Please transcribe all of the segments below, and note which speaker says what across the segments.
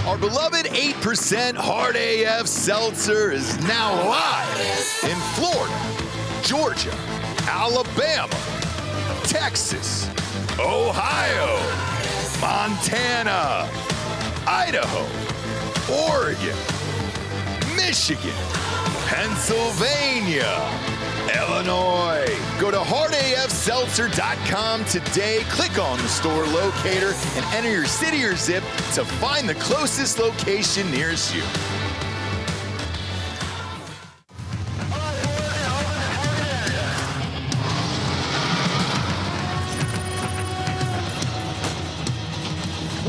Speaker 1: Our beloved 8% Hard AF Seltzer is now live in Florida, Georgia, Alabama, Texas, Ohio, Montana, Idaho, Oregon, Michigan, Pennsylvania, Illinois. Go to hardafseltzer.com today, click on the store locator, and enter your city or zip to find the closest location nearest you.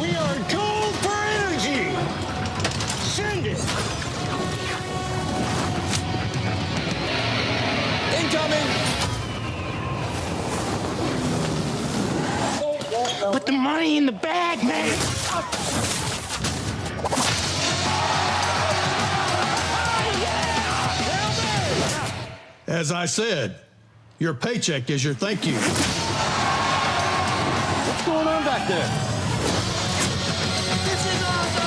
Speaker 2: We are gold for energy. Send it. Incoming. Put the money in the bag, man.
Speaker 3: As I said, your paycheck is your thank you.
Speaker 2: What's going on back there? This is awesome!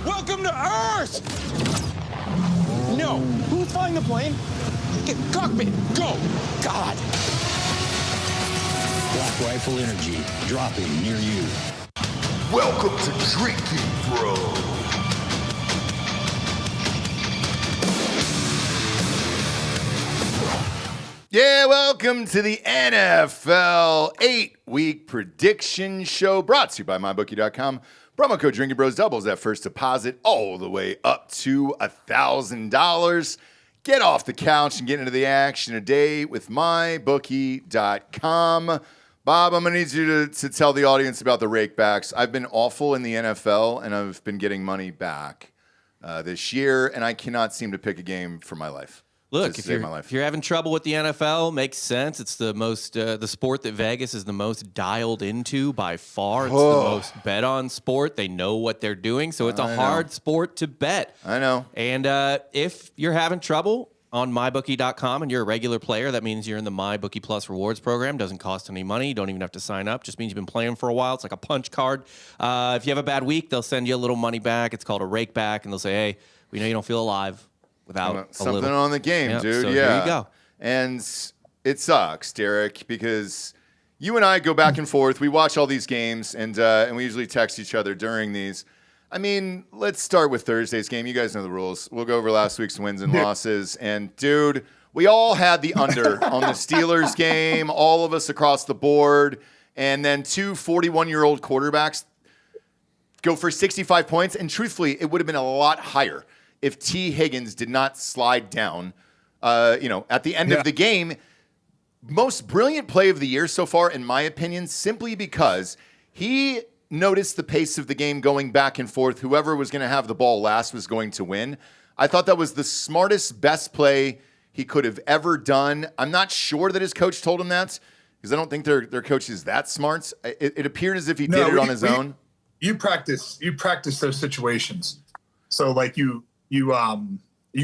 Speaker 2: Welcome to Earth! No. Who's flying the plane? Get cockpit. Go. God.
Speaker 4: Black Rifle Energy, dropping near you.
Speaker 1: Welcome to Drinkin, bro. Yeah, welcome to the NFL 8-week prediction show brought to you by MyBookie.com. Promo code Drinkin' Bros doubles that first deposit all the way up to $1,000. Get off the couch and get into the action today with MyBookie.com. Bob, I'm going to need you to tell the audience about the rakebacks. I've been awful in the NFL, and I've been getting money back this year, and I cannot seem to pick a game for my life.
Speaker 5: Look, if you're having trouble with the NFL, makes sense. It's the most the sport that Vegas is the most dialed into by far. It's the most bet on sport. They know what they're doing, so it's a hard sport to bet.
Speaker 1: I know.
Speaker 5: And if you're having trouble on MyBookie.com and you're a regular player, that means you're in the MyBookie Plus rewards program. Doesn't cost any money. You don't even have to sign up. Just means you've been playing for a while. It's like a punch card. If you have a bad week, they'll send you a little money back. It's called a rake back, and they'll say, hey, we know you don't feel alive without
Speaker 1: something on the game, dude.
Speaker 5: So
Speaker 1: yeah.
Speaker 5: There you go.
Speaker 1: And it sucks, Derek, because you and I go back and forth. We watch all these games, and we usually text each other during these. I mean, let's start with Thursday's game. You guys know the rules. We'll go over last week's wins and losses. And, dude, we all had the under on the Steelers game, all of us across the board. And then two 41-year-old quarterbacks go for 65 points. And, truthfully, it would have been a lot higher if T. Higgins did not slide down, at the end of the game. Most brilliant play of the year so far, in my opinion, simply because he noticed the pace of the game going back and forth. Whoever was going to have the ball last was going to win. I thought that was the smartest, best play he could have ever done. I'm not sure that his coach told him that, because I don't think their coach is that smart. It appeared as if he did it on his own.
Speaker 6: You practice those situations. So like you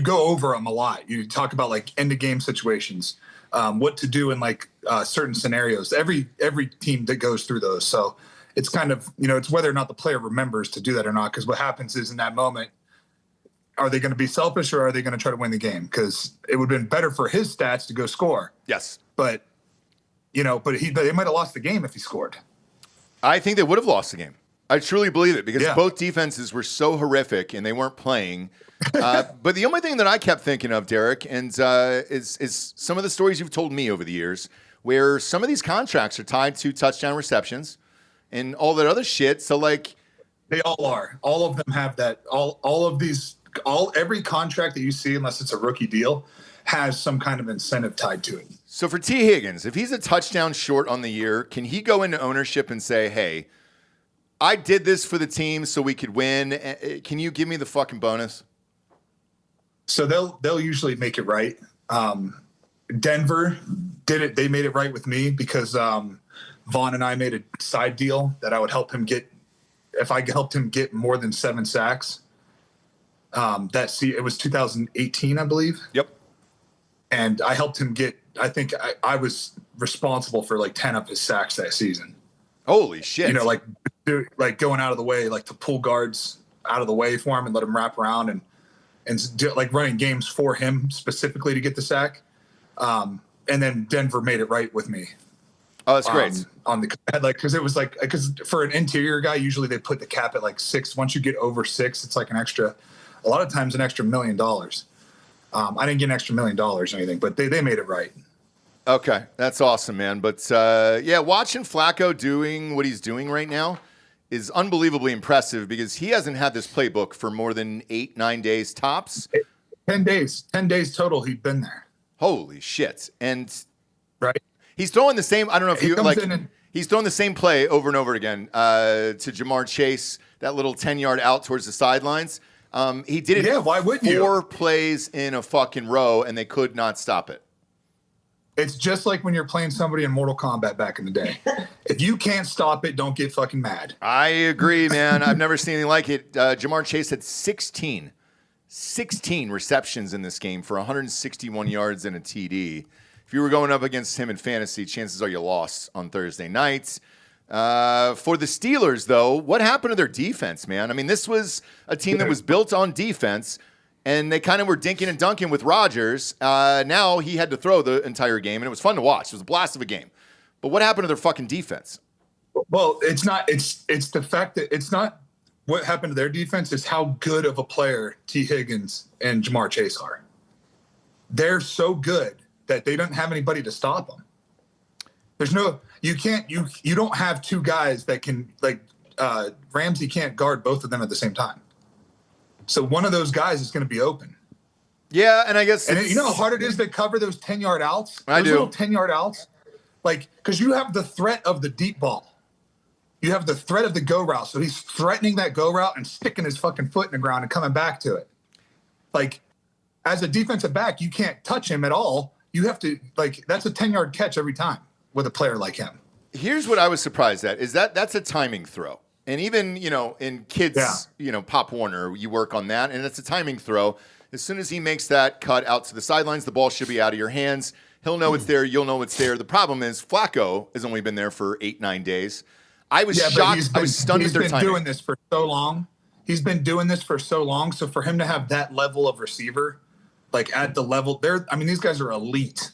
Speaker 6: go over them a lot. You talk about like end of game situations, what to do in like certain scenarios. Every team that goes through those. So it's kind of, it's whether or not the player remembers to do that or not. Because what happens is in that moment, are they going to be selfish or are they going to try to win the game? Because it would have been better for his stats to go score.
Speaker 1: Yes.
Speaker 6: But they might have lost the game if he scored.
Speaker 1: I think they would have lost the game. I truly believe it, because both defenses were so horrific and they weren't playing. But the only thing that I kept thinking of, Derek, and is some of the stories you've told me over the years, where some of these contracts are tied to touchdown receptions and all that other shit. So like,
Speaker 6: they all are. All of them have that. Every contract that you see, unless it's a rookie deal, has some kind of incentive tied to it.
Speaker 1: So for T. Higgins, if he's a touchdown short on the year, can he go into ownership and say, hey, I did this for the team so we could win. Can you give me the fucking bonus?
Speaker 6: So they'll usually make it right. Denver did it. They made it right with me because Vaughn and I made a side deal that I would help him get, if I helped him get more than 7 sacks. It was 2018, I believe.
Speaker 1: Yep.
Speaker 6: And I helped him get, I think I was responsible for like 10 of his sacks that season.
Speaker 1: Holy shit.
Speaker 6: You know, like going out of the way, like to pull guards out of the way for him and let him wrap around and like running games for him specifically to get the sack. And then Denver made it right with me.
Speaker 1: Oh, that's great.
Speaker 6: Because it was because for an interior guy, usually they put the cap at like 6. Once you get over 6, it's like a lot of times an extra $1 million. I didn't get an extra $1 million or anything, but they made it right.
Speaker 1: Okay, that's awesome, man. But watching Flacco doing what he's doing right now is unbelievably impressive because he hasn't had this playbook for more than 8-9 days tops.
Speaker 6: 10 days total. He'd been there.
Speaker 1: Holy shit! And
Speaker 6: right.
Speaker 1: He's throwing the same. I don't know if he's throwing the same play over and over again to Jamar Chase, that little 10-yard out towards the sidelines. He did it.
Speaker 6: Yeah, why wouldn't you?
Speaker 1: 4 plays in a fucking row, and they could not stop it.
Speaker 6: It's just like when you're playing somebody in Mortal Kombat back in the day. If you can't stop it, don't get fucking mad.
Speaker 1: I agree, man. I've never seen anything like it. Jamar Chase had 16 receptions in this game for 161 yards and a TD. If you were going up against him in fantasy, chances are you lost on Thursday nights. For the Steelers, though, what happened to their defense, man? I mean, this was a team that was built on defense, and they kind of were dinking and dunking with Rodgers. Now he had to throw the entire game, and it was fun to watch. It was a blast of a game. But what happened to their fucking defense?
Speaker 6: Well, it's not. It's the fact that it's not what happened to their defense. It's how good of a player T. Higgins and Jamar Chase are. They're so good that they don't have anybody to stop them. You don't have 2 guys that can, like, Ramsey can't guard both of them at the same time. So one of those guys is going to be open.
Speaker 1: Yeah, and I guess
Speaker 6: you know how hard it is to cover those 10-yard outs?
Speaker 1: I do.
Speaker 6: Little 10-yard outs? Like, because you have the threat of the deep ball. You have the threat of the go route. So he's threatening that go route and sticking his fucking foot in the ground and coming back to it. Like, as a defensive back, you can't touch him at all. You have to, like, that's a 10-yard catch every time with a player like him.
Speaker 1: Here's what I was surprised at is that's a timing throw. And even, in kids, Pop Warner, you work on that, and it's a timing throw. As soon as he makes that cut out to the sidelines, the ball should be out of your hands. He'll know it's there. You'll know it's there. The problem is Flacco has only been there for 8-9 days. I was shocked. I was stunned at their timing. He's been doing this for so long. So for him to have that level of receiver, like at the level these guys are elite,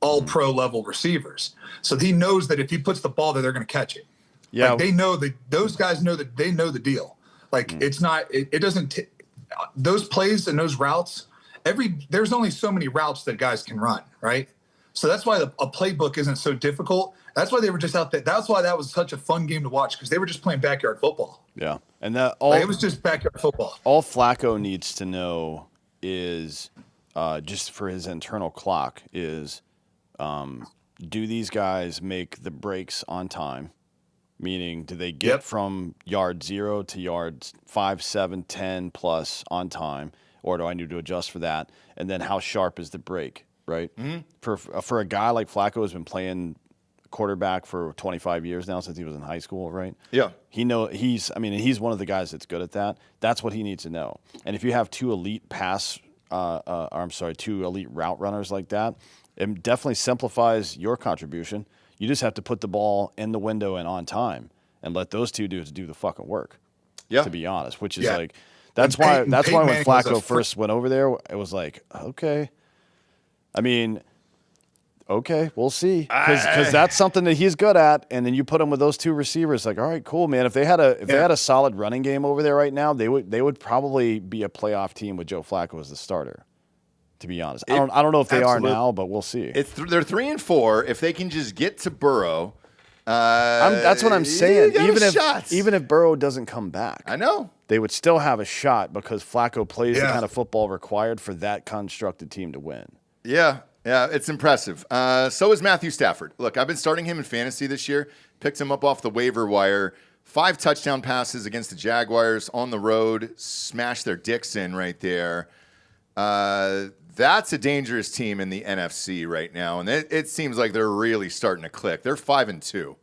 Speaker 1: all pro level receivers. So he knows that if he puts the ball there, they're going to catch it. Yeah. Like they know that those guys know that they know the deal. Like it's not, it doesn't, those plays and those routes, there's only so many routes that guys can run. Right. So that's why a playbook isn't so difficult. That's why they were just out there. That's why that was such a fun game to watch because they were just playing backyard football.
Speaker 7: Yeah. And
Speaker 6: it was just backyard football.
Speaker 7: All Flacco needs to know is just for his internal clock is do these guys make the breaks on time? Meaning, do they get from yard 0 to yards 5, 7, 10 plus on time, or do I need to adjust for that? And then how sharp is the break, right? Mm-hmm. For a guy like Flacco who's been playing quarterback for 25 years now since he was in high school, right?
Speaker 1: Yeah.
Speaker 7: He's one of the guys that's good at that. That's what he needs to know. And if you have 2 elite 2 elite route runners like that, it definitely simplifies your contribution. You just have to put the ball in the window and on time and let those 2 dudes do the fucking work. Yeah. To be honest, which is like, that's why when Flacco first went over there, it was like, okay. I mean, okay, we'll see. Because that's something that he's good at. And then you put him with those 2 receivers, like, all right, cool, man. If they had a solid running game over there right now, they would probably be a playoff team with Joe Flacco as the starter. To be honest, I don't know if they are now, but we'll see.
Speaker 1: They're 3-4. If they can just get to Burrow,
Speaker 7: that's what I'm saying. Even if Burrow doesn't come back,
Speaker 1: I know
Speaker 7: they would still have a shot because Flacco plays the kind of football required for that constructed team to win.
Speaker 1: Yeah, it's impressive. So is Matthew Stafford. Look, I've been starting him in fantasy this year. Picked him up off the waiver wire. 5 touchdown passes against the Jaguars on the road. Smashed their dicks in right there. That's a dangerous team in the NFC right now, and it seems like they're really starting to click. They're 5-2.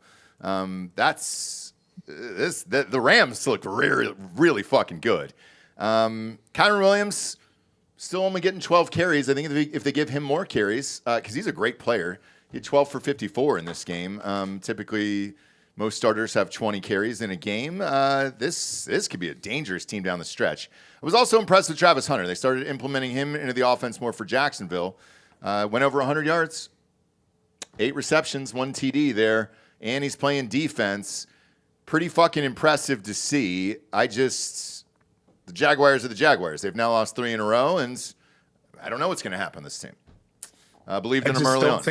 Speaker 1: The Rams look really, really fucking good. Kyron Williams still only getting 12 carries. I think if they give him more carries, because he's a great player, He had 12 for 54 in this game. Typically, most starters have 20 carries in a game. This could be a dangerous team down the stretch. I was also impressed with Travis Hunter. They started implementing him into the offense more for Jacksonville. Went over 100 yards, 8 receptions, 1 TD there, and he's playing defense. Pretty fucking impressive to see. The Jaguars are the Jaguars. They've now lost 3 in a row, and I don't know what's going to happen this team. Believed in him early on.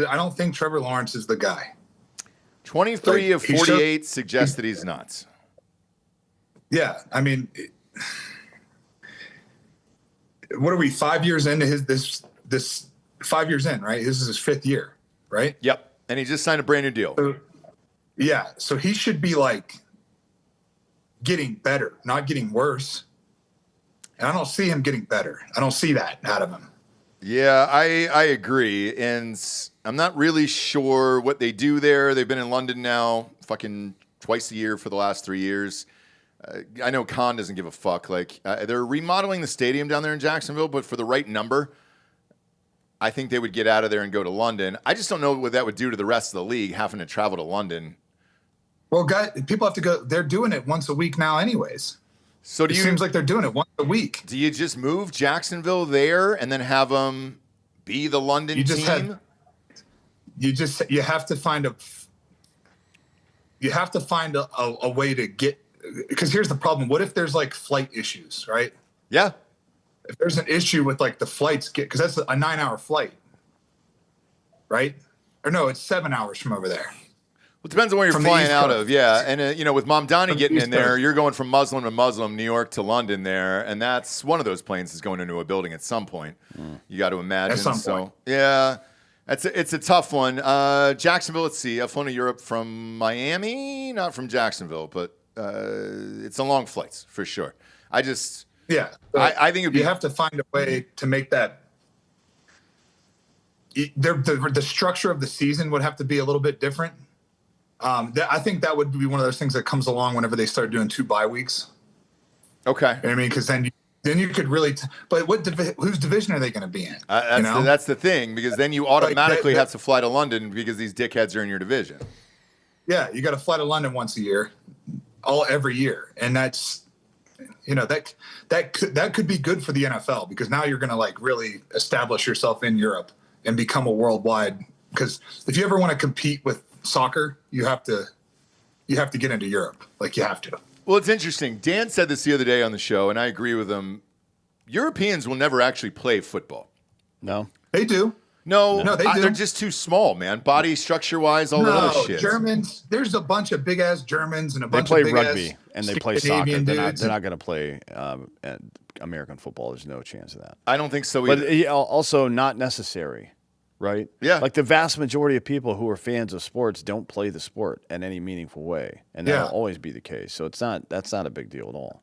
Speaker 6: I don't think Trevor Lawrence is the guy.
Speaker 1: 23 of 48 suggests that he's not.
Speaker 6: Yeah, I mean, what are we 5 years into this 5 years in, right? This is his 5th year, right?
Speaker 1: Yep, and he just signed a brand new deal.
Speaker 6: So he should be like getting better, not getting worse. And I don't see him getting better. I don't see that out of him.
Speaker 1: Yeah, I agree. And I'm not really sure what they do there. They've been in London now fucking twice a year for the last 3 years. I know Khan doesn't give a fuck. Like, they're remodeling the stadium down there in Jacksonville, but for the right number, I think they would get out of there and go to London. I just don't know what that would do to the rest of the league, having to travel to London.
Speaker 6: Well, people have to go. They're doing it once a week now anyways. So it seems like they're doing it once a week.
Speaker 1: Do you just move Jacksonville there and then have them be the London team?
Speaker 6: You have to find a way to get, because here's the problem. What if there's like flight issues, right?
Speaker 1: Yeah.
Speaker 6: If there's an issue with like the flights, because that's a 9-hour flight, right? Or no, it's 7 hours from over there.
Speaker 1: Well, it depends on where you're flying out of, yeah. And, with Mamdani getting in there, you're going from Muslim to Muslim, New York to London there, and that's one of those planes is going into a building at some point. You got to imagine.
Speaker 6: At some point.
Speaker 1: Yeah, it's a tough one. Jacksonville, let's see. I've flown to Europe from Miami, not from Jacksonville, but it's a long flights for sure. I think
Speaker 6: you have to find a way to make that. The structure of the season would have to be a little bit different. I think that would be one of those things that comes along whenever they start doing 2 bye weeks.
Speaker 1: Okay.
Speaker 6: You know what I mean? Because then you could really but whose division are they going to be in?
Speaker 1: That's the thing, because then you automatically have to fly to London because these dickheads are in your division.
Speaker 6: Yeah, you got to fly to London once a year, every year, and that's that could be good for the NFL, because now you're going to like really establish yourself in Europe and become a worldwide. Because if you ever want to compete with soccer, you have to get into Europe. Like, you have to.
Speaker 1: Well, it's interesting. Dan said this the other day on the show, and I agree with him. Europeans will never actually play football.
Speaker 7: No,
Speaker 6: they do.
Speaker 1: No, they do. They're just too small, man. Body structure-wise, all that other shit.
Speaker 6: Germans. There's a bunch of big-ass Germans and a bunch
Speaker 7: of
Speaker 6: big-ass.
Speaker 7: They play rugby and they play soccer. They're not going to play American football. There's no chance of that.
Speaker 1: I don't think so either.
Speaker 7: But also not necessary, right?
Speaker 1: Yeah.
Speaker 7: Like, the vast majority of people who are fans of sports don't play the sport in any meaningful way, and that will always be the case. So that's not a big deal at all.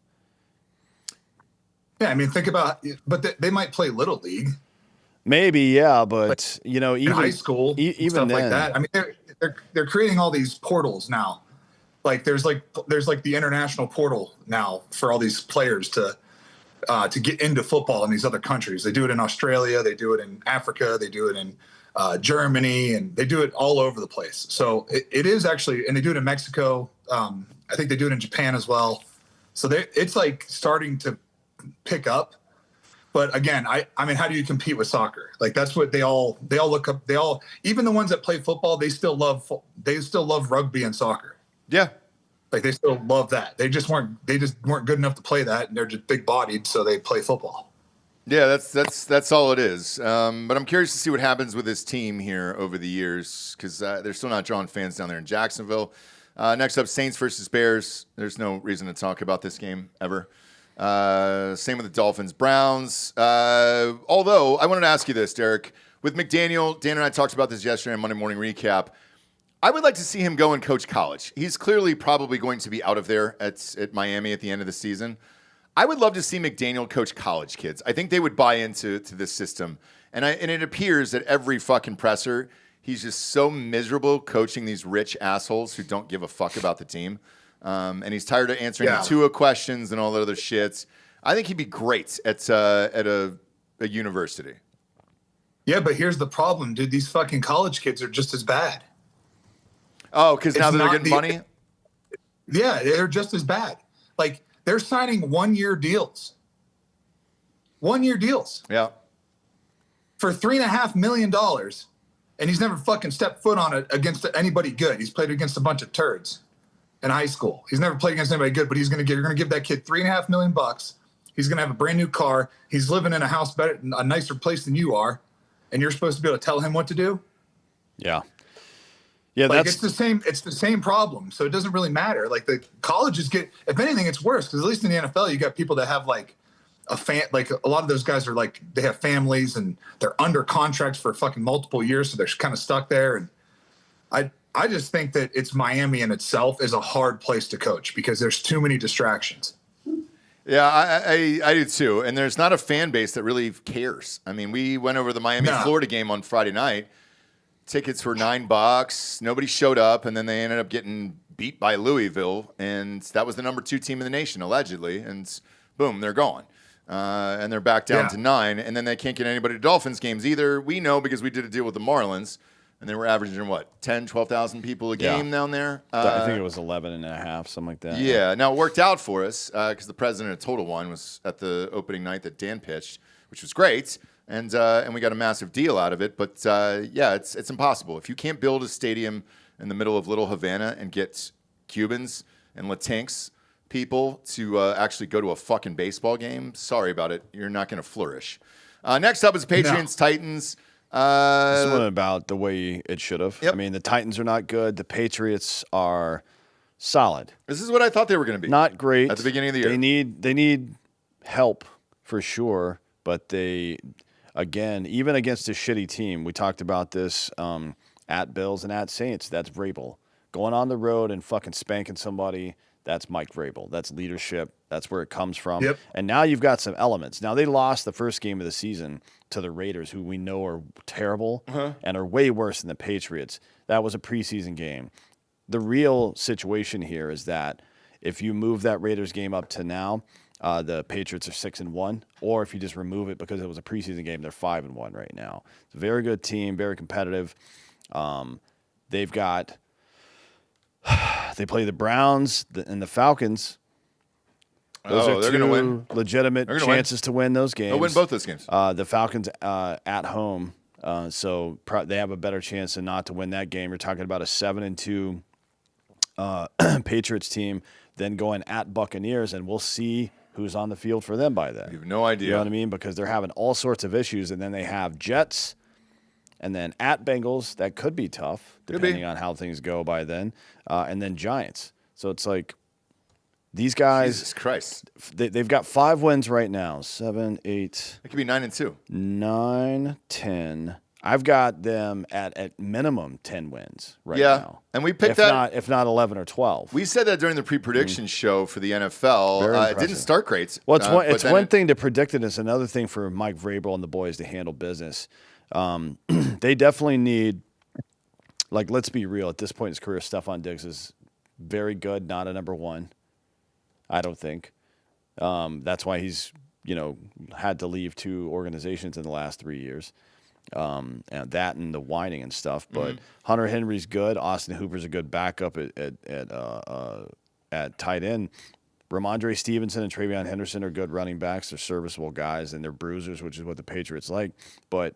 Speaker 6: Yeah, I mean, think about, but they might play Little League.
Speaker 7: Maybe, yeah, but even
Speaker 6: in high school,
Speaker 7: even
Speaker 6: stuff
Speaker 7: then,
Speaker 6: like that. I mean, they're creating all these portals now. Like there's the international portal now for all these players to get into football in these other countries. They do it in Australia, they do it in Africa, they do it in Germany, and they do it all over the place. So it is actually, and they do it in Mexico. I think they do it in Japan as well. So it's like starting to pick up. But again, I mean, how do you compete with soccer? Like, that's what they all look up. Even the ones that play football, they still love rugby and soccer.
Speaker 1: Yeah.
Speaker 6: Like, they still love that. They just weren't good enough to play that, and they're just big bodied, so they play football.
Speaker 1: Yeah, that's all it is. But I'm curious to see what happens with this team here over the years, because they're still not drawing fans down there in Jacksonville. Next up, Saints versus Bears. There's no reason to talk about this game ever. Same with the Dolphins, Browns. Although I wanted to ask you this, Derek, with McDaniel, Dan and I talked about this yesterday on Monday Morning Recap. I would like to see him go and coach college. He's clearly probably going to be out of there at Miami at the end of the season. I would love to see McDaniel coach college kids. I think they would buy into this system. And it appears that every fucking presser, he's just so miserable coaching these rich assholes who don't give a fuck about the team. And he's tired of answering the Tua questions and all that other shit. I think he'd be great at a university.
Speaker 6: Yeah, but here's the problem, dude. These fucking college kids are just as bad.
Speaker 1: Oh, because now that they're getting money?
Speaker 6: Yeah, they're just as bad. Like, they're signing 1-year deals. 1-year deals.
Speaker 1: Yeah.
Speaker 6: For $3.5 million. And he's never fucking stepped foot on it against anybody good. He's played against a bunch of turds in high school. He's never played against anybody good, but you're going to give that kid $3.5 million. He's going to have a brand new car. He's living in a house better, a nicer place than you are. And you're supposed to be able to tell him what to do.
Speaker 7: Yeah. Yeah,
Speaker 6: like it's the same problem. So it doesn't really matter. Like the colleges if anything, it's worse because at least in the NFL, you got people that have like like a lot of those guys are like, they have families and they're under contracts for fucking multiple years. So they're kind of stuck there. And I just think that it's Miami in itself is a hard place to coach because there's too many distractions.
Speaker 1: Yeah, I do too. And there's not a fan base that really cares. I mean, we went over the Miami-Florida game on Friday night. Tickets were $9. Nobody showed up, and then they ended up getting beat by Louisville, and that was the number 2 team in the nation, allegedly. And boom, they're gone. And they're back down to 9, and then they can't get anybody to Dolphins games either. We know because we did a deal with the Marlins, and they were averaging, 10, 12,000 people a game down there?
Speaker 7: I think it was 11 and a half, something like that.
Speaker 1: Yeah. Now, it worked out for us because the president of Total Wine was at the opening night that Dan pitched, which was great, and we got a massive deal out of it. But, yeah, it's impossible. If you can't build a stadium in the middle of Little Havana and get Cubans and Latinx people to actually go to a fucking baseball game, sorry about it. You're not going to flourish. Next up is Patriots-Titans.
Speaker 7: This one about the way it should have.
Speaker 1: Yep.
Speaker 7: I mean, the Titans are not good. The Patriots are solid.
Speaker 1: This is what I thought they were going to be.
Speaker 7: Not great.
Speaker 1: At the beginning of the year.
Speaker 7: They need help for sure, but they, again, even against a shitty team, we talked about this at Bills and at Saints, that's Vrabel. Going on the road and fucking spanking somebody, that's Mike Vrabel. That's leadership. That's where it comes from.
Speaker 6: Yep.
Speaker 7: And now you've got some elements. Now, they lost the first game of the season to the Raiders, who we know are terrible and are way worse than the Patriots. That was a preseason game. The real situation here is that if you move that Raiders game up to now, the Patriots are 6-1, or if you just remove it because it was a preseason game, they're 5-1 right now. It's a very good team, very competitive. They've got they play the Browns and the Falcons. Those are
Speaker 1: they're
Speaker 7: two
Speaker 1: gonna win.
Speaker 7: legitimate chances to win those games.
Speaker 1: They'll win both those games.
Speaker 7: The Falcons at home, so they have a better chance than not to win that game. You're talking about a 7-2 Patriots team, then going at Buccaneers, and we'll see who's on the field for them by then.
Speaker 1: You have no idea.
Speaker 7: You know what I mean? Because they're having all sorts of issues, and then they have Jets, and then at Bengals. That could be tough, depending on how things go by then, and then Giants. So it's like these guys.
Speaker 1: Jesus Christ.
Speaker 7: They've got 5 wins right now. 7, 8.
Speaker 1: It could be 9-2.
Speaker 7: 9, 10. I've got them at minimum 10 wins right now.
Speaker 1: And we picked
Speaker 7: if not 11 or 12.
Speaker 1: We said that during the pre-prediction show for the NFL. It didn't start great.
Speaker 7: Well, it's one thing to predict it. It's another thing for Mike Vrabel and the boys to handle business. They definitely need, let's be real. At this point in his career, Stephon Diggs is very good, not a number 1. I don't think. That's why he's, had to leave 2 organizations in the last 3 years. And that and the whining and stuff. But Hunter Henry's good. Austin Hooper's a good backup at tight end. Ramondre Stevenson and Travion Henderson are good running backs. They're serviceable guys, and they're bruisers, which is what the Patriots like. But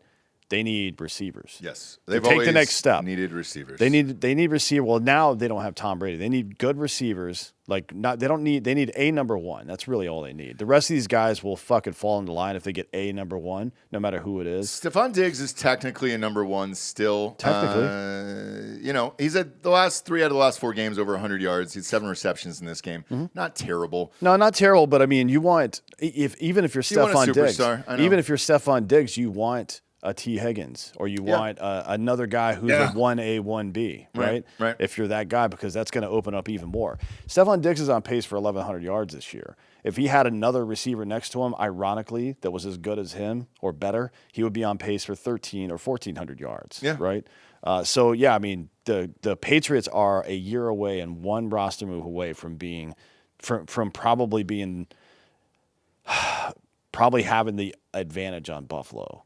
Speaker 7: they need receivers.
Speaker 1: Yes.
Speaker 7: They've take the next step.
Speaker 1: Needed receivers.
Speaker 7: They need receiver. Well, now they don't have Tom Brady. They need good receivers. They need a number 1. That's really all they need. The rest of these guys will fucking fall into line if they get a number 1, no matter who it is.
Speaker 1: Stephon Diggs is technically a number 1 still.
Speaker 7: Technically.
Speaker 1: He's at the last 3 out of the last 4 games over 100 yards. He had 7 receptions in this game. Not terrible.
Speaker 7: No, not terrible, but I mean, you want even if you're Stephon Diggs,
Speaker 1: even
Speaker 7: if you're Stephon Diggs, you want a T. Higgins, or you want another guy who's a 1A, 1B, right?
Speaker 1: Right.
Speaker 7: If you're that guy, because that's going to open up even more. Stephon Diggs is on pace for 1,100 yards this year. If he had another receiver next to him, ironically, that was as good as him or better, he would be on pace for 1,300 or 1,400 yards, right? I mean, the Patriots are a year away and 1 roster move away from being, from probably having the advantage on Buffalo.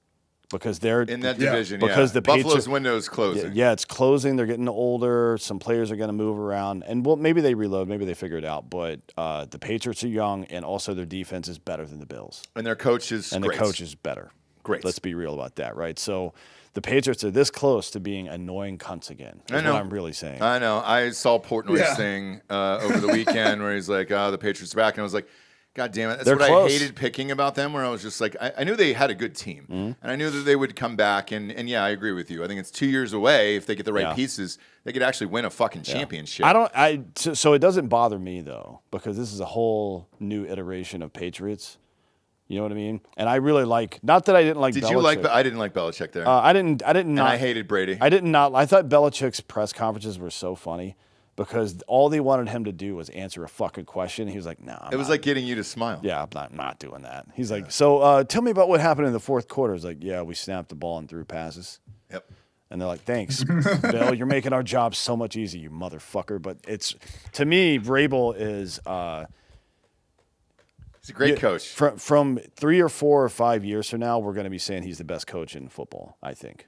Speaker 7: because they're
Speaker 1: in that division.
Speaker 7: Because the
Speaker 1: Buffalo's window is closing.
Speaker 7: Yeah, it's closing. They're getting older. Some players are going to move around, and maybe they reload, maybe they figure it out. But the Patriots are young, and also their defense is better than the Bills,
Speaker 1: and their coach is
Speaker 7: great. The coach is better.
Speaker 1: Great.
Speaker 7: Let's be real about that, right? So the Patriots are this close to being annoying cunts again. That's what I'm really saying.
Speaker 1: I know. I saw Portnoy's thing over the weekend where he's like, "Oh, the Patriots are back," and I was like, God damn it. That's what I hated picking about them, where I was just like, I knew they had a good team. And I knew that they would come back. And yeah, I agree with you. I think it's 2 years away. If they get the right pieces, they could actually win a fucking championship.
Speaker 7: So it doesn't bother me, though, because this is a whole new iteration of Patriots. You know what I mean? And I really not that I didn't like Belichick.
Speaker 1: I didn't like Belichick there.
Speaker 7: I didn't. And
Speaker 1: I hated Brady.
Speaker 7: I thought Belichick's press conferences were so funny. Because all they wanted him to do was answer a fucking question. He was like, "Nah."
Speaker 1: It was like getting you to smile.
Speaker 7: Yeah, I'm not doing that. He's like, "So tell me about what happened in the fourth quarter." He's like, "Yeah, we snapped the ball and threw passes."
Speaker 1: Yep.
Speaker 7: And they're like, "Thanks, Bill. You're making our job so much easier, you motherfucker." But to me, Vrabel is
Speaker 1: he's a great coach.
Speaker 7: From 3 or 4 or 5 years from now, we're going to be saying he's the best coach in football, I think.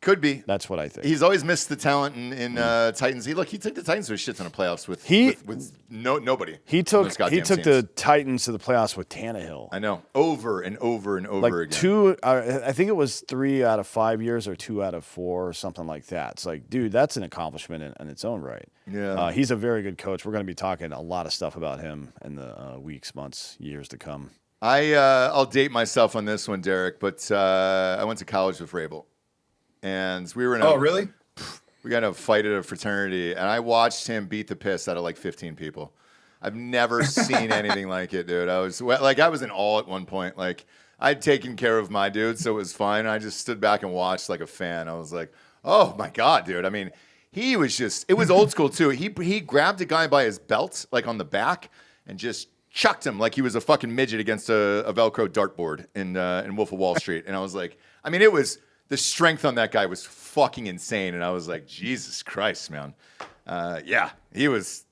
Speaker 1: Could be.
Speaker 7: That's what I think.
Speaker 1: He's always missed the talent in Titans. He took the Titans to a shit ton of playoffs with nobody.
Speaker 7: He took the Titans to the playoffs with Tannehill.
Speaker 1: I know, over and over and over again.
Speaker 7: I think it was 3 out of 5 years or 2 out of 4 or something like that. It's like, dude, that's an accomplishment in its own right.
Speaker 1: Yeah,
Speaker 7: he's a very good coach. We're going to be talking a lot of stuff about him in the weeks, months, years to come.
Speaker 1: I'll date myself on this one, Derek, but I went to college with Vrabel. And we were in
Speaker 6: really?
Speaker 1: We got in a fight at a fraternity, and I watched him beat the piss out of like 15 people. I've never seen anything like it, dude. I was in awe at one point. Like, I'd taken care of my dude, so it was fine. I just stood back and watched like a fan. I was like, oh my God, dude. I mean, it was old school too. He grabbed a guy by his belt, like on the back, and just chucked him like he was a fucking midget against a Velcro dartboard in Wolf of Wall Street. And I was like, I mean, the strength on that guy was fucking insane. And I was like, Jesus Christ, man. Yeah, he was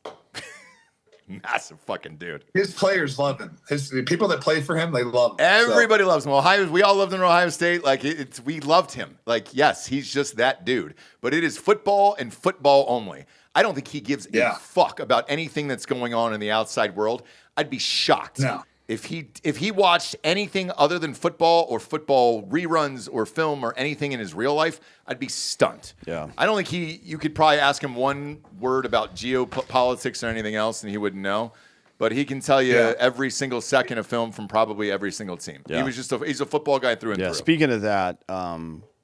Speaker 1: massive fucking dude.
Speaker 6: His players love him. The people that play for him, they love him.
Speaker 1: Everybody loves him. We all loved him in Ohio State. Like, we loved him. Like, yes, he's just that dude. But it is football and football only. I don't think he gives a fuck about anything that's going on in the outside world. I'd be shocked.
Speaker 6: No.
Speaker 1: If he watched anything other than football or football reruns or film or anything in his real life, I'd be stunned.
Speaker 7: Yeah.
Speaker 1: I don't think you could probably ask him one word about geopolitics or anything else and he wouldn't know. But he can tell you every single second of film from probably every single team.
Speaker 7: Yeah.
Speaker 1: He's a football guy through and through.
Speaker 7: Speaking of that,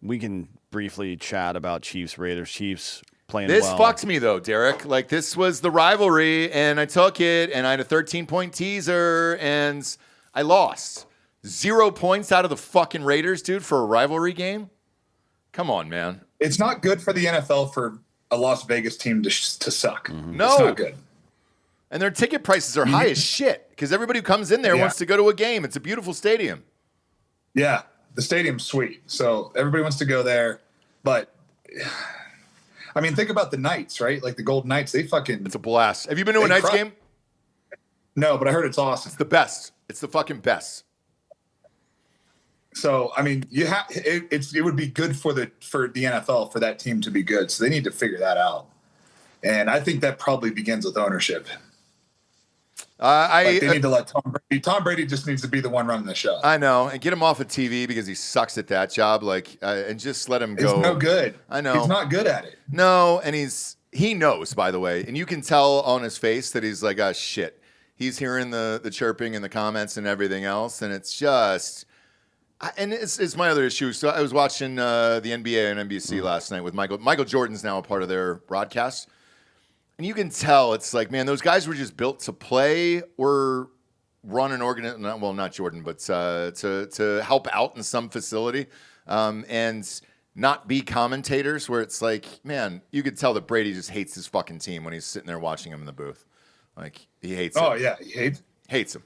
Speaker 7: we can briefly chat about Chiefs, Raiders. Chiefs playing
Speaker 1: this
Speaker 7: well.
Speaker 1: fucked me though, Derek. Like, this was the rivalry, and I took it, and I had a 13-point teaser, and I lost 0 points out of the fucking Raiders, dude, for a rivalry game. Come on, man.
Speaker 6: It's not good for the NFL for a Las Vegas team to suck.
Speaker 1: Mm-hmm. No,
Speaker 6: it's not good.
Speaker 1: And their ticket prices are high as shit because everybody who comes in there wants to go to a game. It's a beautiful stadium.
Speaker 6: Yeah, the stadium's sweet, so everybody wants to go there, but. I mean, think about the Knights, right? Like the Golden Knights,
Speaker 1: It's a blast. Have you been to a Knights game?
Speaker 6: No, but I heard it's awesome.
Speaker 1: It's the best. It's the fucking best.
Speaker 6: So, I mean, it would be good for the NFL for that team to be good. So they need to figure that out. And I think that probably begins with ownership. They need to let Tom Brady. Tom Brady just needs to be the one running the show.
Speaker 1: I know, and get him off of TV because he sucks at that job. Like, and just let him go.
Speaker 6: He's no good.
Speaker 1: I know
Speaker 6: he's not good at it.
Speaker 1: No, and he knows, by the way, and you can tell on his face that he's like, oh shit. He's hearing the chirping and the comments and everything else, and it's just. And it's my other issue. So I was watching the NBA on NBC last night with Michael. Michael Jordan's now a part of their broadcast. And you can tell it's like, man, those guys were just built to play or run an organization. Well, not Jordan, but to help out in some facility and not be commentators where it's like, man, you could tell that Brady just hates his fucking team when he's sitting there watching him in the booth. Like, he hates it.
Speaker 6: Oh, yeah, he
Speaker 1: hates him.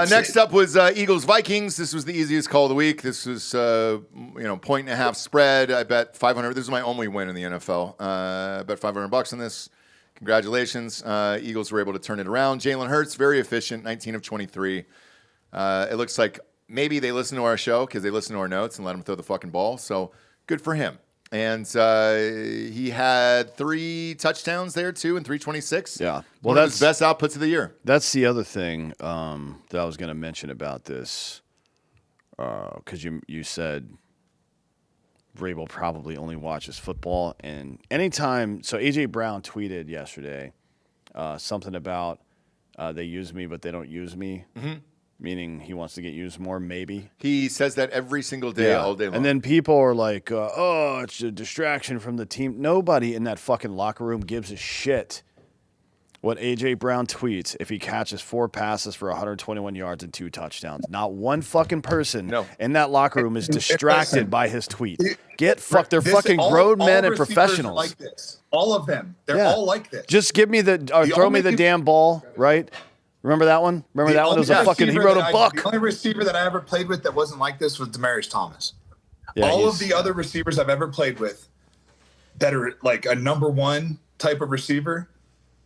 Speaker 1: Next up was Eagles Vikings. This was the easiest call of the week. This was 1.5 spread. I bet $500. This is my only win in the NFL. I bet $500 on this. Congratulations. Eagles were able to turn it around. Jalen Hurts, very efficient, 19 of 23. It looks like maybe they listen to our show because they listen to our notes and let him throw the fucking ball. So good for him. And he had 3 touchdowns there, too, in 326.
Speaker 7: Yeah.
Speaker 1: Well, that's his best outputs of the year.
Speaker 7: That's the other thing that I was going to mention about this, because you said Vrabel probably only watches football. And anytime – so A.J. Brown tweeted yesterday something about they use me, but they don't use me. Mm-hmm. Meaning he wants to get used more, maybe.
Speaker 1: He says that every single day, all day long.
Speaker 7: And then people are like, oh, it's a distraction from the team. Nobody in that fucking locker room gives a shit what A.J. Brown tweets if he catches 4 passes for 121 yards and 2 touchdowns. Not one fucking person in that locker room is distracted by his tweet. Get fucked. They're fucking grown men and professionals.
Speaker 6: Like this. All of them. They're all like this.
Speaker 7: Just give me throw me the damn ball, right? Remember that one? Remember that one? It was a fucking. He wrote a book.
Speaker 6: The only receiver that I ever played with that wasn't like this was Demaryius Thomas. Yeah, all of the other receivers I've ever played with that are like a number 1 type of receiver,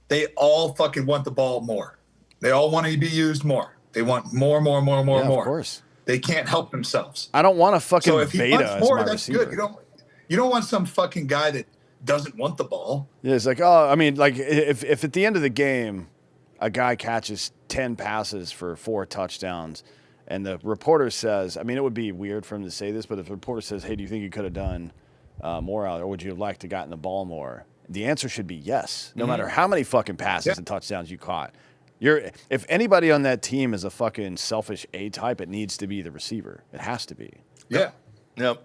Speaker 6: they all fucking want the ball more. They all want to be used more. They want more.
Speaker 7: Of course.
Speaker 6: They can't help themselves.
Speaker 7: I don't want a fucking
Speaker 6: so if he
Speaker 7: beta
Speaker 6: wants more,
Speaker 7: as my
Speaker 6: that's
Speaker 7: receiver.
Speaker 6: good. You don't want some fucking guy that doesn't want the ball.
Speaker 7: Yeah, it's like, if at the end of the game a guy catches 10 passes for 4 touchdowns, and the reporter says, I mean, it would be weird for him to say this, but if the reporter says, hey, do you think you could have done more out, or would you have liked to gotten the ball more? The answer should be yes, no matter how many fucking passes and touchdowns you caught. If anybody on that team is a fucking selfish A-type, it needs to be the receiver. It has to be.
Speaker 6: Yeah.
Speaker 1: Yep.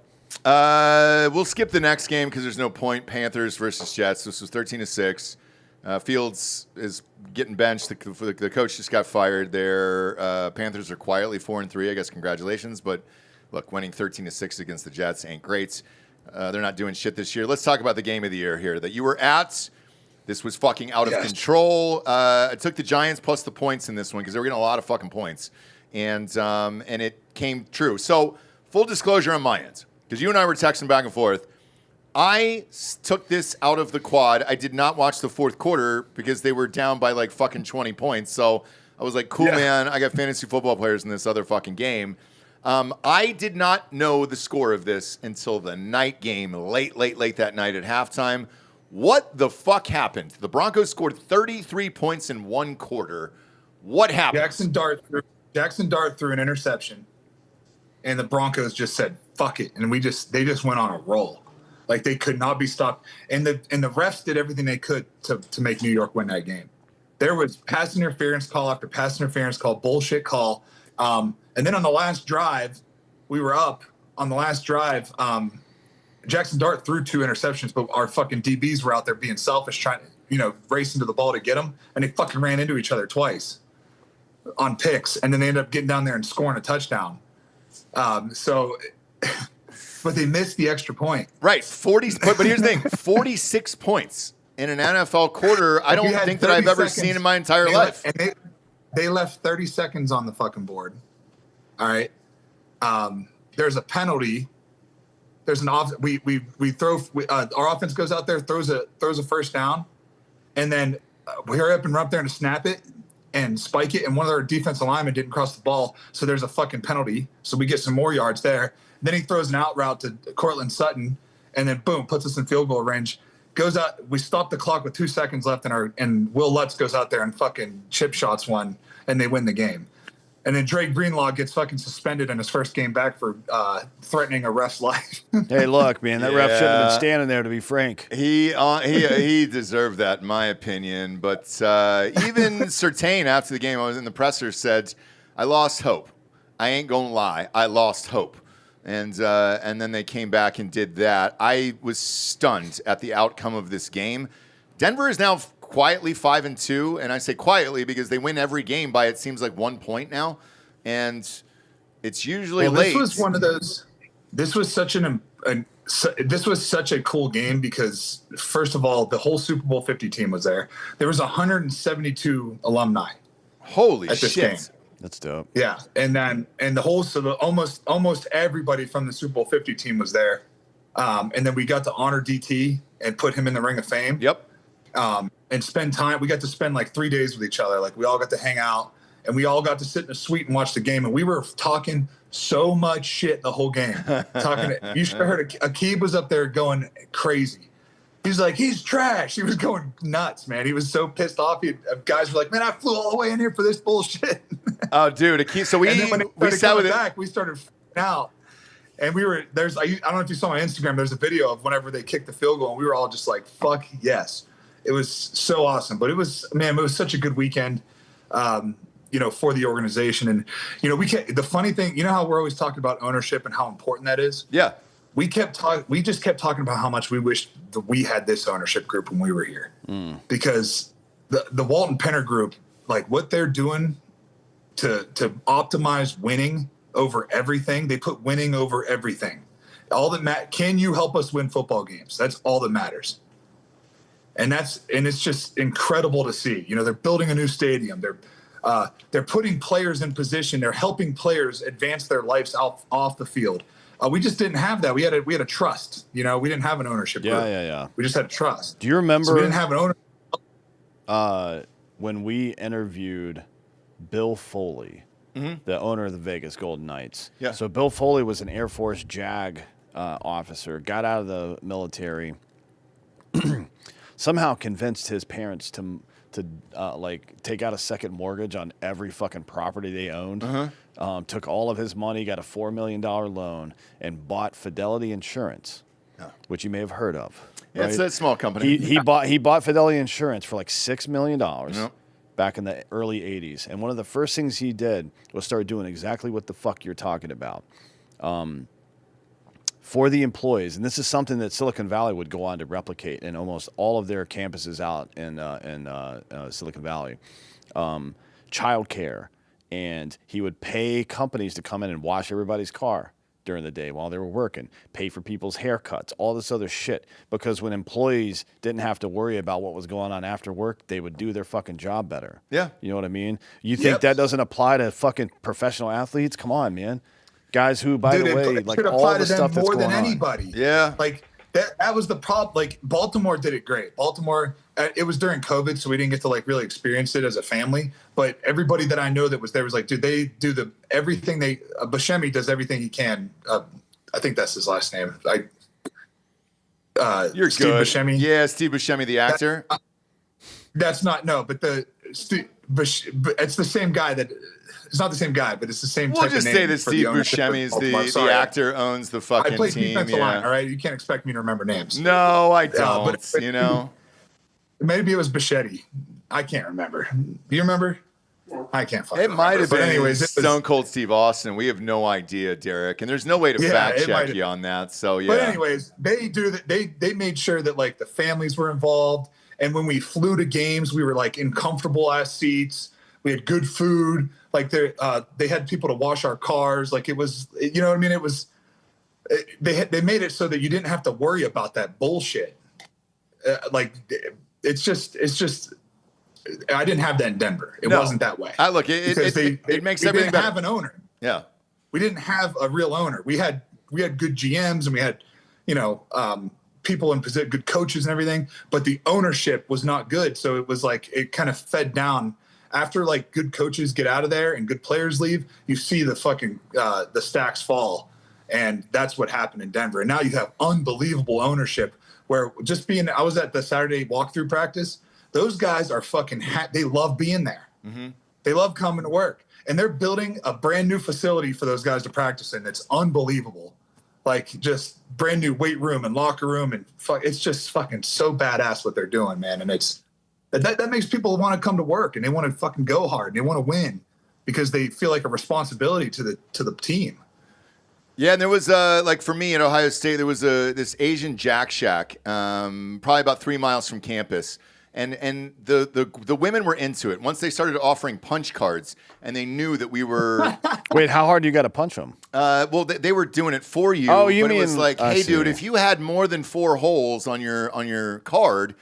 Speaker 1: We'll skip the next game because there's no point. Panthers versus Jets. This was 13-6. Fields is getting benched. The coach just got fired there. Panthers are quietly 4-3. I guess congratulations. But look, winning 13-6 against the Jets ain't great. They're not doing shit this year. Let's talk about the game of the year here that you were at. This was fucking out of control. I took the Giants plus the points in this one because they were getting a lot of fucking points, and it came true. So full disclosure on my end, because you and I were texting back and forth. I took this out of the quad. I did not watch the fourth quarter because they were down by like fucking 20 points. So I was like, cool, man. I got fantasy football players in this other fucking game. I did not know the score of this until the night game, late that night at halftime. What the fuck happened? The Broncos scored 33 points in 1 quarter. What happened?
Speaker 6: Jackson Dart threw an interception, and the Broncos just said, fuck it. And they just went on a roll. Like, they could not be stopped. And the refs did everything they could to make New York win that game. There was pass interference call after pass interference call, bullshit call. And then on the last drive, we were up. On the last drive, Jackson Dart threw 2 interceptions, but our fucking DBs were out there being selfish, trying to, racing to the ball to get them. And they fucking ran into each other twice on picks. And then they ended up getting down there and scoring a touchdown. But they missed the extra point.
Speaker 1: Right. But here's the thing. 46 points in an NFL quarter, I don't think that I've ever seen in my entire life.
Speaker 6: And they left 30 seconds on the fucking board. All right. There's a penalty. There's an off. We throw. Our offense goes out there, throws a first down, and then we hurry up and run up there to snap it and spike it. And one of our defensive linemen didn't cross the ball, so there's a fucking penalty. So we get some more yards there. Then he throws an out route to Cortland Sutton, and then boom, puts us in field goal range. Goes out. We stop the clock with 2 seconds left, and Will Lutz goes out there and fucking chip shots one, and they win the game. And then Drake Greenlaw gets fucking suspended in his first game back for threatening a ref's life.
Speaker 7: Hey, look, man, that ref shouldn't have been standing there, to be frank.
Speaker 1: He deserved that, in my opinion. But even Surtain, after the game, I was in the presser, said, I lost hope. I ain't going to lie. I lost hope. And then they came back and did that. I was stunned at the outcome of this game. Denver is now quietly 5-2, and I say quietly because they win every game by, it seems like, 1 point now, and it's usually late.
Speaker 6: This was one of those. This was such a cool game because, first of all, the whole Super Bowl 50 team was there. There was 172 alumni.
Speaker 1: Holy
Speaker 6: at this
Speaker 1: shit!
Speaker 6: Game.
Speaker 7: That's dope.
Speaker 6: Yeah, almost everybody from the Super Bowl 50 team was there, and then we got to honor DT and put him in the Ring of Fame.
Speaker 1: Yep.
Speaker 6: And spend time. We got to spend like 3 days with each other. Like, we all got to hang out and we all got to sit in a suite and watch the game, and we were talking so much shit the whole game. You should have heard Akib was up there going crazy. He's like, he's trash. He was going nuts, man. He was so pissed off. Guys were like, man, I flew all the way in here for this bullshit.
Speaker 1: Oh, dude. Akib, so we sat with
Speaker 6: back. We started freaking out. And I don't know if you saw my Instagram, there's a video of whenever they kicked the field goal, and we were all just like, fuck yes. It was so awesome. But it was such a good weekend, for the organization. And, the funny thing, how we're always talking about ownership and how important that is?
Speaker 1: Yeah.
Speaker 6: We just kept talking about how much we wished that we had this ownership group when we were here, because the Walton Penner group, like what they're doing to optimize winning over everything, they put winning over everything. Can you help us win football games? That's all that matters. And it's just incredible to see. They're building a new stadium. They're putting players in position. They're helping players advance their lives off the field. We just didn't have that. We had a trust. We didn't have an ownership group.
Speaker 7: Yeah.
Speaker 6: We just had a trust.
Speaker 7: Do you remember?
Speaker 6: So we didn't have an owner.
Speaker 7: When we interviewed Bill Foley, the owner of the Vegas Golden Knights.
Speaker 1: Yeah.
Speaker 7: So Bill Foley was an Air Force JAG officer, got out of the military, somehow convinced his parents to take out a second mortgage on every fucking property they owned. Took all of his money, got a $4 million loan, and bought Fidelity Insurance, which you may have heard of.
Speaker 1: Yeah,
Speaker 7: right?
Speaker 1: It's a small company.
Speaker 7: He bought Fidelity Insurance for like $6 million back in the early 80s. And one of the first things he did was start doing exactly what the fuck you're talking about. For the employees, and this is something that Silicon Valley would go on to replicate in almost all of their campuses out in Silicon Valley, childcare, and he would pay companies to come in and wash everybody's car during the day while they were working, pay for people's haircuts, all this other shit, because when employees didn't have to worry about what was going on after work, they would do their fucking job better.
Speaker 1: Yeah.
Speaker 7: You know what I mean? You think that doesn't apply to fucking professional athletes? Come on, man. Guys who, by the way, like all the stuff that's going on.
Speaker 6: More than anybody.
Speaker 1: Yeah.
Speaker 6: Like that was the problem. Like Baltimore did it great. Baltimore, it was during COVID, so we didn't get to like really experience it as a family. But everybody that I know that was there was like, dude, they do everything Buscemi does everything he can. I think that's his last name.
Speaker 1: You're
Speaker 6: Steve
Speaker 1: good.
Speaker 6: Buscemi.
Speaker 1: Yeah, Steve Buscemi, the actor.
Speaker 6: That's not but it's the same guy that. It's not the same guy, but it's the same.
Speaker 1: We'll just say that Steve Buscemi is the actor owns the fucking
Speaker 6: I play
Speaker 1: team.
Speaker 6: Defensive line, all right? You can't expect me to remember names.
Speaker 1: No, I don't.
Speaker 6: Maybe it was Bichetti. I can't remember. Do you remember? I can't fucking
Speaker 1: It might have been
Speaker 6: anyways,
Speaker 1: Stone Cold Steve Austin. We have no idea, Derek, and there's no way to fact check you on that. So yeah.
Speaker 6: But anyways, they do that. They made sure that like the families were involved, and when we flew to games, we were like in comfortable ass seats. We had good food. Like they had people to wash our cars. Like it was, you know what I mean? It was, they made it so that you didn't have to worry about that bullshit. It's just, I didn't have that in Denver. It wasn't that way.
Speaker 1: Look, it makes everything better. We
Speaker 6: didn't have an owner.
Speaker 1: Yeah.
Speaker 6: We didn't have a real owner. We had good GMs and we had, people in position, good coaches and everything, but the ownership was not good. So it was like, it kind of fed down. After like good coaches get out of there and good players leave, you see the fucking the stacks fall, and that's what happened in Denver. And now you have unbelievable ownership. Where I was at the Saturday walkthrough practice. Those guys are fucking. They love being there. Mm-hmm. They love coming to work, and they're building a brand new facility for those guys to practice in. It's unbelievable, like just brand new weight room and locker room, and it's just fucking so badass what they're doing, man. And it's. That makes people want to come to work and they want to fucking go hard and they want to win because they feel like a responsibility to the team.
Speaker 1: Yeah, and there was like for me at Ohio State, there was this Asian Jack Shack, probably about 3 miles from campus, and the women were into it. Once they started offering punch cards, and they knew that we were.
Speaker 7: Wait, how hard do you got to punch them?
Speaker 1: Well, they were doing it for you.
Speaker 7: Oh, you
Speaker 1: but
Speaker 7: mean
Speaker 1: it was like, hey, dude, if you had more than 4 holes on your card.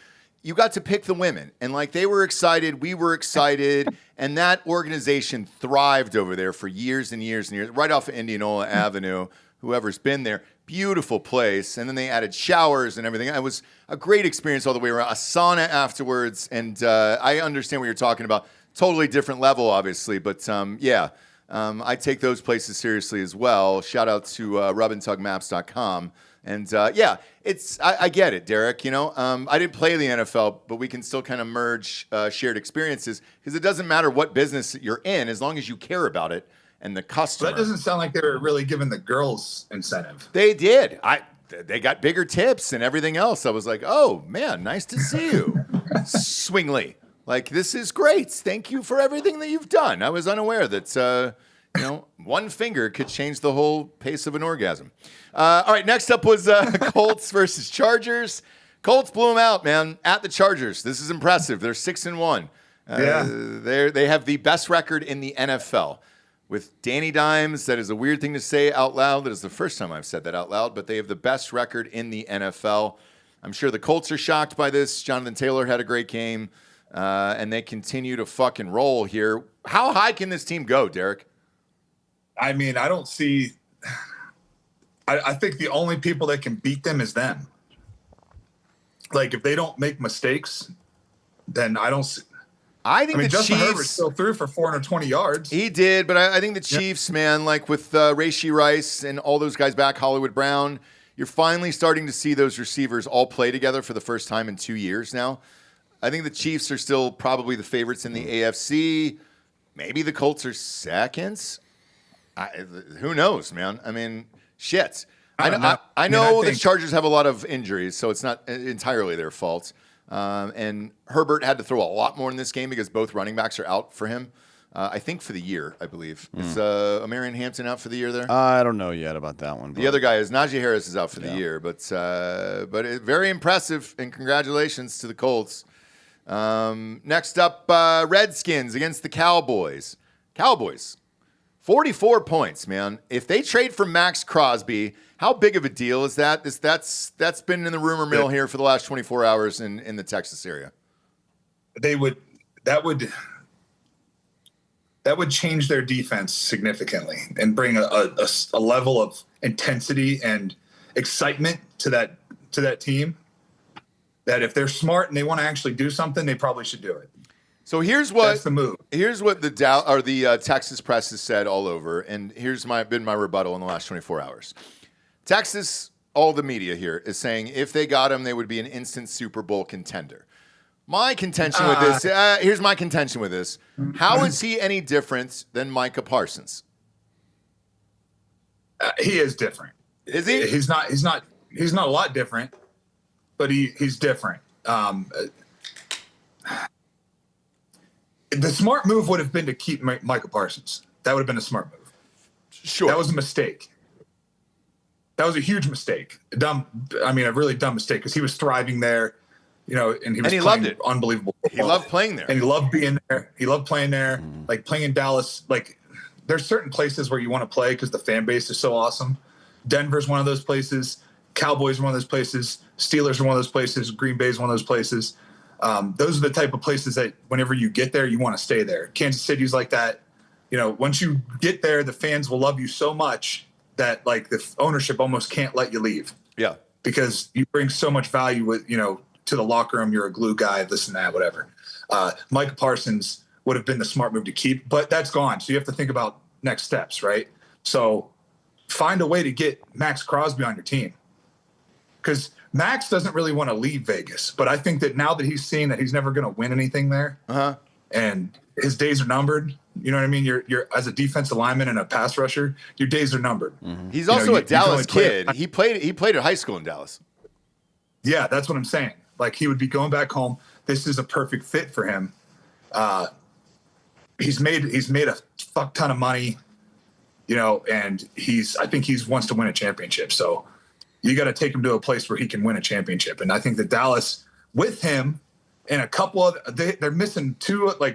Speaker 1: You got to pick the women, and like they were excited, we were excited, and that organization thrived over there for years and years and years, right off of Indianola Avenue. Whoever's been there, beautiful place, and then they added showers and everything. It was a great experience all the way around. A sauna afterwards, and I understand what you're talking about. totally different level, obviously. But I take those places seriously as well. Shout out to rubandtugmaps.com. And I get it, Derek. I didn't play the NFL, but we can still kind of merge shared experiences because it doesn't matter what business you're in as long as you care about it and the customer.
Speaker 6: That doesn't sound like they were really giving the girls incentive.
Speaker 1: They did. They got bigger tips and everything else. I was like, oh man, nice to see you, Swingley. Like, this is great. Thank you for everything that you've done. I was unaware that one finger could change the whole pace of an orgasm. All right, next up was Colts versus Chargers. Colts blew them out, man, at the Chargers. This is impressive. They're 6-1. They have the best record in the NFL. With Danny Dimes, that is a weird thing to say out loud. That is the first time I've said that out loud, but they have the best record in the NFL. I'm sure the Colts are shocked by this. Jonathan Taylor had a great game, and they continue to fucking roll here. How high can this team go, Derek?
Speaker 6: I mean, I don't see – I think the only people that can beat them is them. Like, if they don't make mistakes, then I don't see – I mean, Justin Herbert still threw for 420 yards.
Speaker 1: He did, but I think the Chiefs, man, like with Rashee Rice and all those guys back, Hollywood Brown, you're finally starting to see those receivers all play together for the first time in 2 years now. I think the Chiefs are still probably the favorites in the AFC. Maybe the Colts are seconds. Who knows, man? I mean, shit. I know the Chargers have a lot of injuries, so it's not entirely their fault. And Herbert had to throw a lot more in this game because both running backs are out for him. I think for the year, I believe. Is Amarian Hampton out for the year there?
Speaker 7: I don't know yet about that one.
Speaker 1: The other guy is Najee Harris is out for the year. But very impressive, and congratulations to the Colts. Next up, Redskins against the Cowboys. Cowboys, 44 points, man. If they trade for Max Crosby, how big of a deal is that? That's been in the rumor mill here for the last 24 hours in the Texas area.
Speaker 6: That would change their defense significantly and bring a level of intensity and excitement to that team. That if they're smart and they want to actually do something, they probably should do it.
Speaker 1: So here's what
Speaker 6: that's the move.
Speaker 1: Here's what the Texas press has said all over, and here's been my rebuttal in the last 24 hours. Texas, all the media here is saying if they got him, they would be an instant Super Bowl contender. My contention with this, here's my contention with this. How is he any different than Micah Parsons?
Speaker 6: He is different.
Speaker 1: Is he?
Speaker 6: He's not a lot different, but he's different. The smart move would have been to keep Micah Parsons. That would have been a smart move.
Speaker 1: Sure.
Speaker 6: That was a mistake. That was a huge mistake. A really dumb mistake because he was thriving there, and he
Speaker 1: loved it.
Speaker 6: Unbelievable football.
Speaker 1: He loved playing there.
Speaker 6: And he loved being there. He loved playing there. Like playing in Dallas, like there's certain places where you want to play because the fan base is so awesome. Denver's one of those places. Cowboys are one of those places. Steelers are one of those places. Green Bay is one of those places. Those are the type of places that whenever you get there, you want to stay there. Kansas City's like that. Once you get there, the fans will love you so much that like the ownership almost can't let you leave.
Speaker 1: Yeah.
Speaker 6: Because you bring so much value with, to the locker room. You're a glue guy, this and that, whatever. Micah Parsons would have been the smart move to keep, but that's gone. So you have to think about next steps, right? So find a way to get Max Crosby on your team. Because Max doesn't really want to leave Vegas, but I think that now that he's seeing that he's never going to win anything there, and his days are numbered. You know what I mean? You're as a defensive lineman and a pass rusher, your days are numbered.
Speaker 1: Mm-hmm. He's also a Dallas kid. He played at high school in Dallas.
Speaker 6: Yeah, that's what I'm saying. Like he would be going back home. This is a perfect fit for him. He's made a fuck ton of money, and I think he wants to win a championship. So you got to take him to a place where he can win a championship. And I think that Dallas with him and a couple of they're missing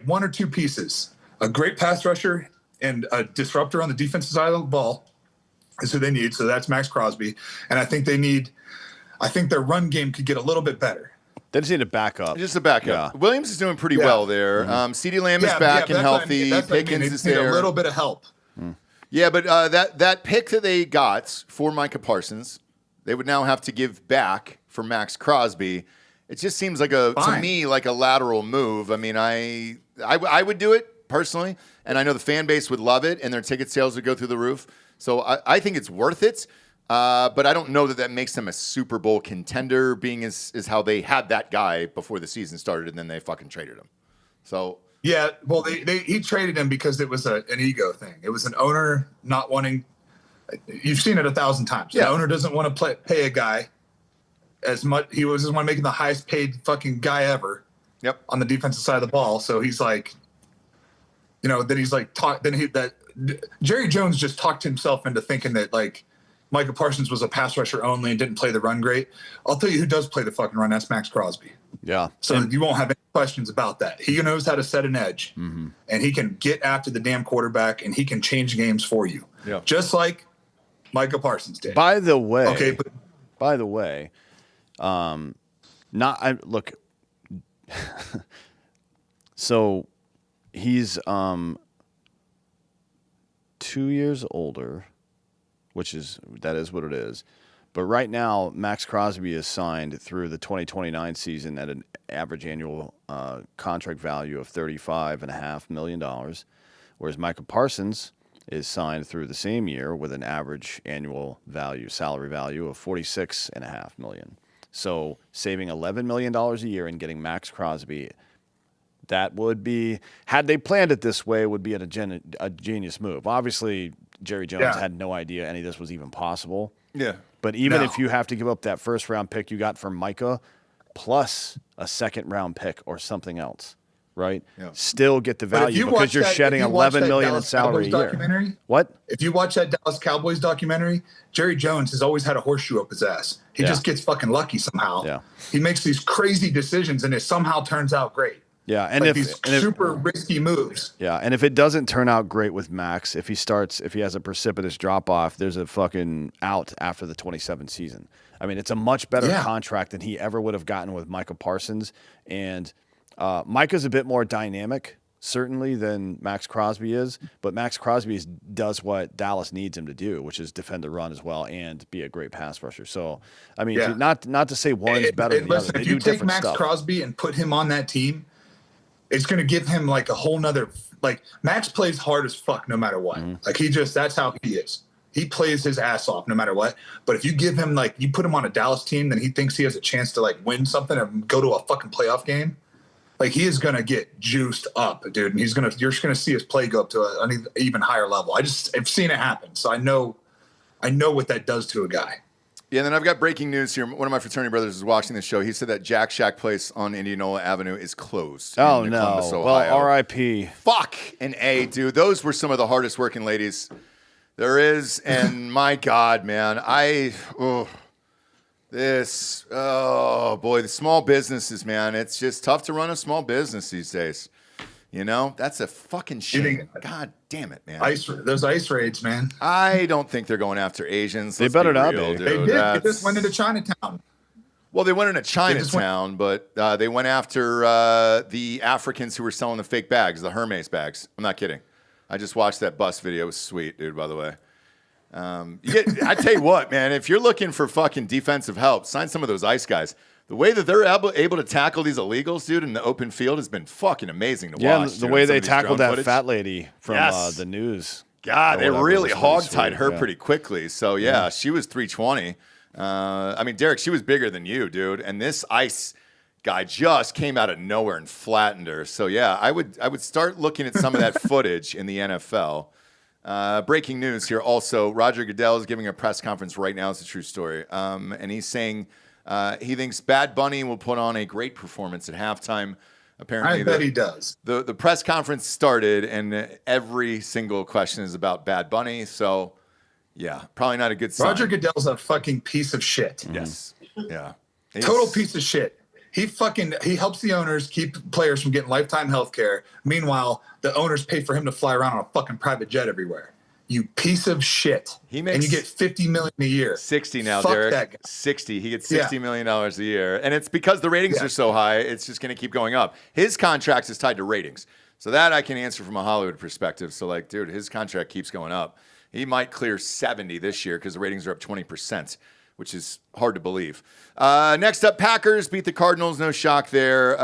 Speaker 6: one or two pieces. A great pass rusher and a disruptor on the defensive side of the ball is who they need. So that's Max Crosby. And I think their run game could get a little bit better.
Speaker 7: They just need a backup.
Speaker 1: Just a backup. Yeah. Williams is doing pretty well there. CeeDee Lamb is back and healthy. Pickens is there.
Speaker 6: A little bit of help.
Speaker 1: Yeah, but that pick that they got for Micah Parsons, they would now have to give back for Max Crosby. It just seems like to me like a lateral move. I mean, I would do it personally, and I know the fan base would love it, and their ticket sales would go through the roof. So I think it's worth it. But I don't know that makes them a Super Bowl contender, being is how they had that guy before the season started, and then they fucking traded him. So
Speaker 6: yeah, well, he traded him because it was an ego thing. It was an owner not wanting. You've seen it 1,000 times. Yeah. The owner doesn't want to pay a guy as much. He doesn't want to make him the highest paid fucking guy ever.
Speaker 1: Yep.
Speaker 6: On the defensive side of the ball, so he's like, then he's like Jerry Jones just talked himself into thinking that like Micah Parsons was a pass rusher only and didn't play the run great. I'll tell you who does play the fucking run. That's Max Crosby.
Speaker 7: Yeah.
Speaker 6: So you won't have any questions about that. He knows how to set an edge, and he can get after the damn quarterback, and he can change games for you.
Speaker 1: Yeah.
Speaker 6: Just like Micah Parsons did.
Speaker 7: By the way, look. So he's 2 years older, that is what it is. But right now, Max Crosby is signed through the 2029 season at an average annual contract value of $35.5 million, whereas Micah Parsons is signed through the same year with an average annual salary value of $46.5 million. So saving $11 million a year and getting Max Crosby, that would be, had they planned it this way, would be a genius move. Obviously, Jerry Jones had no idea any of this was even possible.
Speaker 1: Yeah.
Speaker 7: But even if you have to give up that first-round pick you got from Micah, plus a second-round pick or something else, right? Yeah. Still get the value because you're shedding $11 million in salary a year. What?
Speaker 6: If you watch that Dallas Cowboys documentary, Jerry Jones has always had a horseshoe up his ass. He just gets fucking lucky somehow. Yeah. He makes these crazy decisions, and it somehow turns out great.
Speaker 7: Yeah, and
Speaker 6: like these super risky moves.
Speaker 7: Yeah, and if it doesn't turn out great with Max, if he has a precipitous drop off, there's a fucking out after the 27 season. I mean, it's a much better contract than he ever would have gotten with Micah Parsons, and Micah's a bit more dynamic, certainly, than Max Crosby is, but Max Crosby does what Dallas needs him to do, which is defend the run as well and be a great pass rusher. So, I mean, not to say one's better than the other. They
Speaker 6: if you
Speaker 7: do
Speaker 6: take
Speaker 7: different
Speaker 6: Max
Speaker 7: stuff.
Speaker 6: Crosby and put him on that team, it's going to give him like a whole nother, like Max plays hard as fuck no matter what. Like that's how he is. He plays his ass off no matter what. But if you give him you put him on a Dallas team, then he thinks he has a chance to like win something or go to a fucking playoff game. Like he is going to get juiced up, dude. And you're just going to see his play go up to an even higher level. I've seen it happen. So I know what that does to a guy.
Speaker 1: Yeah, and then I've got breaking news here. One of my fraternity brothers is watching the show. He said that Jack Shack Place on Indianola Avenue is closed.
Speaker 7: Oh, no. Columbus, Ohio. Well, R.I.P.
Speaker 1: Fuck an A, dude. Those were some of the hardest working ladies there is. And my God, man. The small businesses, man. It's just tough to run a small business these days. You know, that's a fucking shame. God damn it, man.
Speaker 6: Those ice raids, man.
Speaker 1: I don't think they're going after Asians.
Speaker 7: They better not be.
Speaker 6: They did. They just went into Chinatown.
Speaker 1: Well, they went into Chinatown, but they went after the Africans who were selling the fake bags, the Hermes bags. I'm not kidding. I just watched that bus video. It was sweet, dude, by the way. I tell you what, man, if you're looking for fucking defensive help, sign some of those ice guys. The way that they're able to tackle these illegals, dude, in the open field has been fucking amazing to watch.
Speaker 7: Yeah, the way they tackled that fat lady from the news.
Speaker 1: God, they really hogtied her pretty quickly. So, yeah, she was 320. I mean, Derek, she was bigger than you, dude. And this ice guy just came out of nowhere and flattened her. So, yeah, I would start looking at some of that footage in the NFL. Breaking news here also, Roger Goodell is giving a press conference right now. It's a true story. And he's saying he thinks Bad Bunny will put on a great performance at halftime. Apparently,
Speaker 6: I bet he does.
Speaker 1: The press conference started, and every single question is about Bad Bunny. So, yeah, probably not a good sign.
Speaker 6: Roger Goodell's a fucking piece of shit.
Speaker 1: Yes. Yeah.
Speaker 6: Total piece of shit. He helps the owners keep players from getting lifetime health care. Meanwhile, the owners pay for him to fly around on a fucking private jet everywhere. You piece of shit. And you get $50 million a year.
Speaker 1: 60 now,
Speaker 6: Fuck
Speaker 1: Derek.
Speaker 6: that guy.
Speaker 1: 60. He gets $60 million a year. And it's because the ratings are so high, it's just going to keep going up. His contract is tied to ratings. So that I can answer from a Hollywood perspective. So, like, dude, his contract keeps going up. He might clear 70 this year because the ratings are up 20%, which is hard to believe. Next up, Packers beat the Cardinals. No shock there.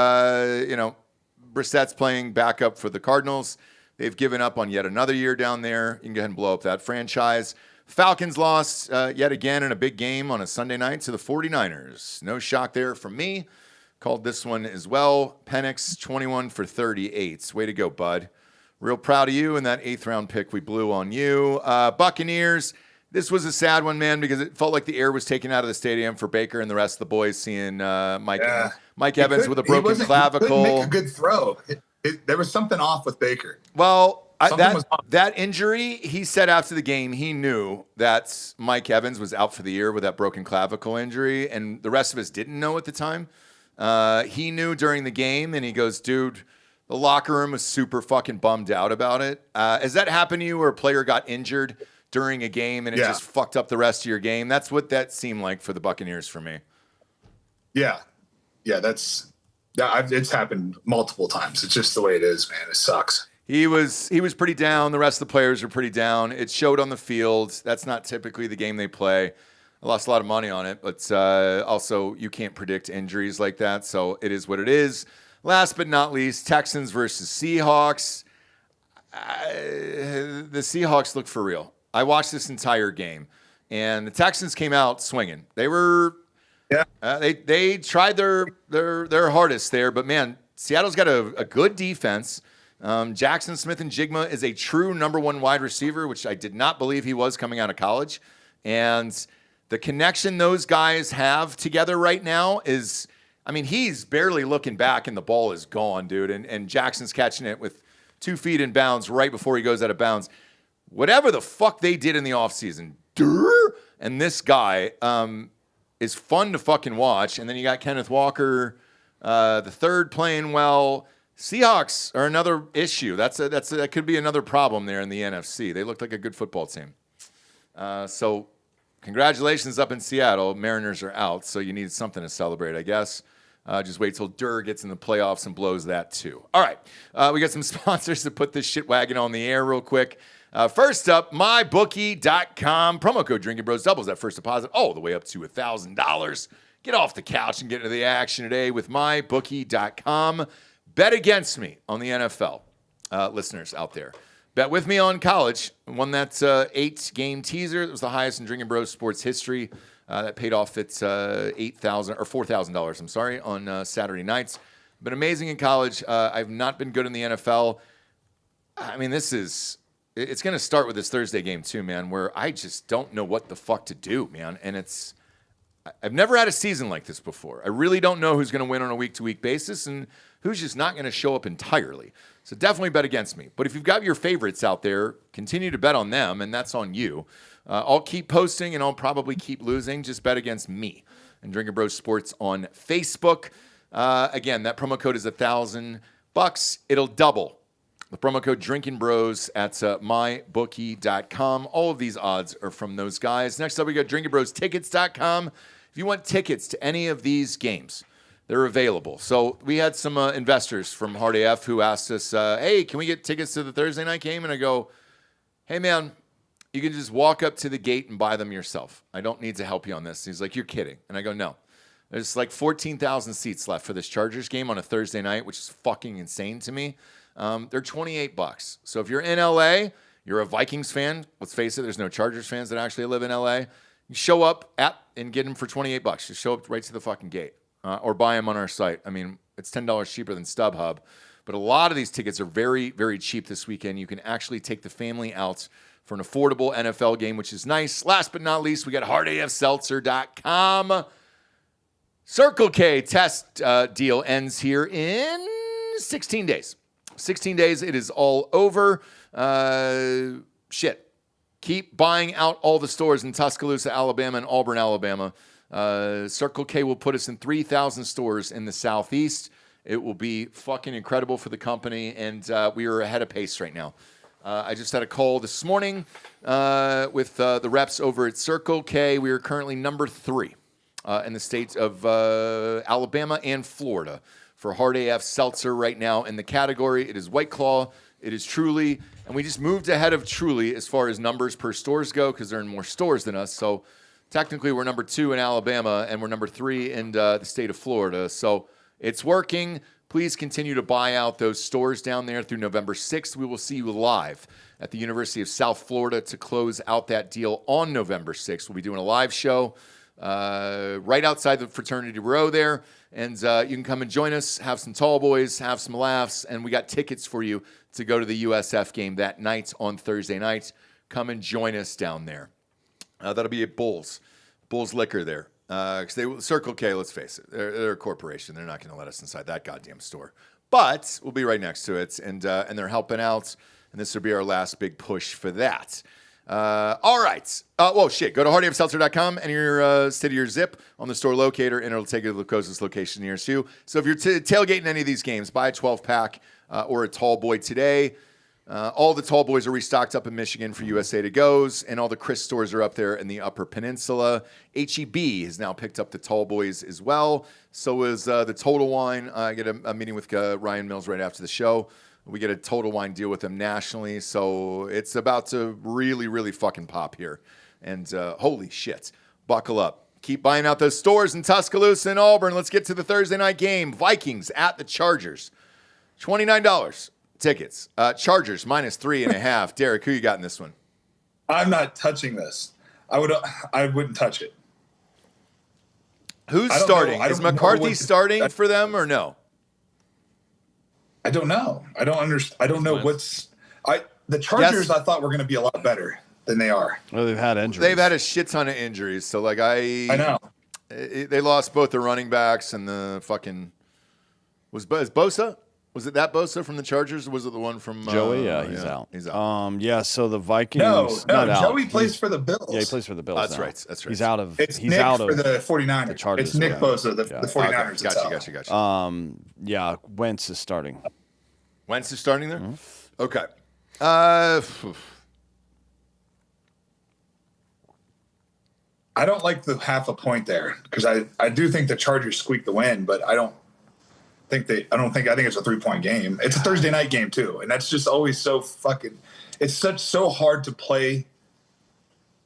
Speaker 1: Brissett's playing backup for the Cardinals. They've given up on yet another year down there. You can go ahead and blow up that franchise. Falcons lost yet again in a big game on a Sunday night to the 49ers. No shock there from me. Called this one as well. Penix, 21 for 38. Way to go, bud. Real proud of you and that 8th round pick we blew on you. Buccaneers. This was a sad one, man, because it felt like the air was taken out of the stadium for Baker and the rest of the boys seeing Mike Evans with a broken clavicle.
Speaker 6: He couldn't make a good throw. There was something off with Baker.
Speaker 1: Well, that injury, he said after the game, he knew that Mike Evans was out for the year with that broken clavicle injury, and the rest of us didn't know at the time. He knew during the game, and he goes, dude, the locker room was super fucking bummed out about it. Has that happened to you where a player got injured during a game and it just fucked up the rest of your game? That's what that seemed like for the Buccaneers for me.
Speaker 6: Yeah. Yeah, it's happened multiple times. It's just the way it is, man. It sucks.
Speaker 1: He was pretty down. The rest of the players were pretty down. It showed on the field. That's not typically the game they play. I lost a lot of money on it, but also you can't predict injuries like that, so it is what it is. Last but not least, Texans versus Seahawks. The Seahawks look for real. I watched this entire game, and the Texans came out swinging. They were, they tried their hardest there, but man, Seattle's got a good defense. Jackson Smith-Njigba is a true number one wide receiver, which I did not believe he was coming out of college. And the connection those guys have together right now is, I mean, he's barely looking back and the ball is gone, dude. And Jackson's catching it with 2 feet in bounds right before he goes out of bounds. Whatever the fuck they did in the offseason, and this guy is fun to fucking watch. And then you got Kenneth Walker, the third, playing well. Seahawks are another issue. That could be another problem there in the NFC. They looked like a good football team. So congratulations up in Seattle. Mariners are out, so you need something to celebrate, I guess. Just wait till Durr gets in the playoffs and blows that too. All right, we got some sponsors to put this shit wagon on the air real quick. First up, mybookie.com. Promo code Drinkin' Bros doubles that first deposit all the way up to $1,000. Get off the couch and get into the action today with mybookie.com. Bet against me on the NFL, listeners out there. Bet with me on college. Won that 8-game teaser. It was the highest in Drinkin' Bros sports history. That paid off its $8,000 or $4,000. I'm sorry, on Saturday nights. Been amazing in college. I've not been good in the NFL. I mean, it's going to start with this Thursday game too, man, where I just don't know what the fuck to do, man. And I've never had a season like this before. I really don't know who's going to win on a week-to-week basis and who's just not going to show up entirely. So definitely bet against me. But if you've got your favorites out there, continue to bet on them, and that's on you. I'll keep posting, and I'll probably keep losing. Just bet against me and Drinkin' Bros Sports on Facebook. Again, that promo code is $1,000. It'll double. The promo code Drinkin' Bros at mybookie.com. All of these odds are from those guys. Next up, we got drinkinbrostickets.com. If you want tickets to any of these games, they're available. So we had some investors from Hard AF who asked us, hey, can we get tickets to the Thursday night game? And I go, hey, man, you can just walk up to the gate and buy them yourself. I don't need to help you on this. He's like, you're kidding. And I go, no. There's like 14,000 seats left for this Chargers game on a Thursday night, which is fucking insane to me. They're $28. So if you're in LA, you're a Vikings fan. Let's face it, there's no Chargers fans that actually live in LA. You show up and get them for $28. Just show up right to the fucking gate. Or buy them on our site. I mean, it's $10 cheaper than StubHub. But a lot of these tickets are very, very cheap this weekend. You can actually take the family out for an affordable NFL game, which is nice. Last but not least, we got hardafseltzer.com. Circle K test deal ends here in 16 days. 16 days, it is all over. Keep buying out all the stores in Tuscaloosa, Alabama, and Auburn, Alabama. Circle K will put us in 3,000 stores in the Southeast. It will be fucking incredible for the company, and we are ahead of pace right now. I just had a call this morning with the reps over at Circle K. We are currently number 3 in the states of Alabama and Florida for Hard AF Seltzer right now in the category. It is White Claw. It is Truly. And we just moved ahead of Truly as far as numbers per stores go because they're in more stores than us. So Technically, we're number 2 in Alabama, and we're number 3 in the state of Florida. So it's working. Please continue to buy out those stores down there through November 6th. We will see you live at the University of South Florida to close out that deal on November 6th. We'll be doing a live show right outside the fraternity row there. And you can come and join us, have some tall boys, have some laughs. And we got tickets for you to go to the USF game that night on Thursday night. Come and join us down there. That'll be at Bulls Liquor there. Because Circle K, let's face it, they're a corporation. They're not going to let us inside that goddamn store. But we'll be right next to it, and they're helping out. And this will be our last big push for that. All right. Go to hardyofseltzer.com and your city or zip on the store locator, and it'll take you to the closest location nearest you. So if you're tailgating any of these games, buy a 12-pack or a tall boy today. All the tall boys are restocked up in Michigan for USA to Goes, and all the Chris stores are up there in the Upper Peninsula. HEB has now picked up the tall boys as well. So is the Total Wine. I get a meeting with Ryan Mills right after the show. We get a Total Wine deal with them nationally. So it's about to really, really fucking pop here. And holy shit, buckle up. Keep buying out those stores in Tuscaloosa and Auburn. Let's get to the Thursday night game. Vikings at the Chargers. $29. Tickets. Chargers -3.5. Derek, who you got in this one?
Speaker 6: I'm not touching this. I wouldn't touch it.
Speaker 1: Who's starting? Is McCarthy starting for them or no?
Speaker 6: I don't know. I don't understand. I don't know the Chargers. I thought were going to be a lot better than they are.
Speaker 7: Well, they've had injuries.
Speaker 1: They've had a shit ton of injuries. So I
Speaker 6: know.
Speaker 1: They lost both the running backs and the fucking is Bosa? Was it that Bosa from the Chargers, or was it the one from
Speaker 7: Joey? Yeah, he's out.
Speaker 1: He's out.
Speaker 7: So the Vikings.
Speaker 6: No,
Speaker 7: not
Speaker 6: Joey
Speaker 7: out.
Speaker 6: plays for the Bills.
Speaker 7: Yeah, he plays for the Bills.
Speaker 1: That's
Speaker 7: now.
Speaker 1: right. That's right.
Speaker 7: He's out of.
Speaker 6: It's
Speaker 7: he's
Speaker 6: Nick
Speaker 7: out
Speaker 6: for
Speaker 7: of
Speaker 6: the 49ers.
Speaker 7: The Chargers.
Speaker 6: It's Nick Bosa, the 49ers.
Speaker 1: Okay. Gotcha.
Speaker 7: Yeah, Wentz is starting.
Speaker 1: Wentz is starting there?
Speaker 7: Mm-hmm.
Speaker 1: Okay.
Speaker 6: I don't like the half a point there because I do think the Chargers squeaked the win, but I think it's a 3-point game. It's a Thursday night game too, and that's just always so fucking. It's so hard to play.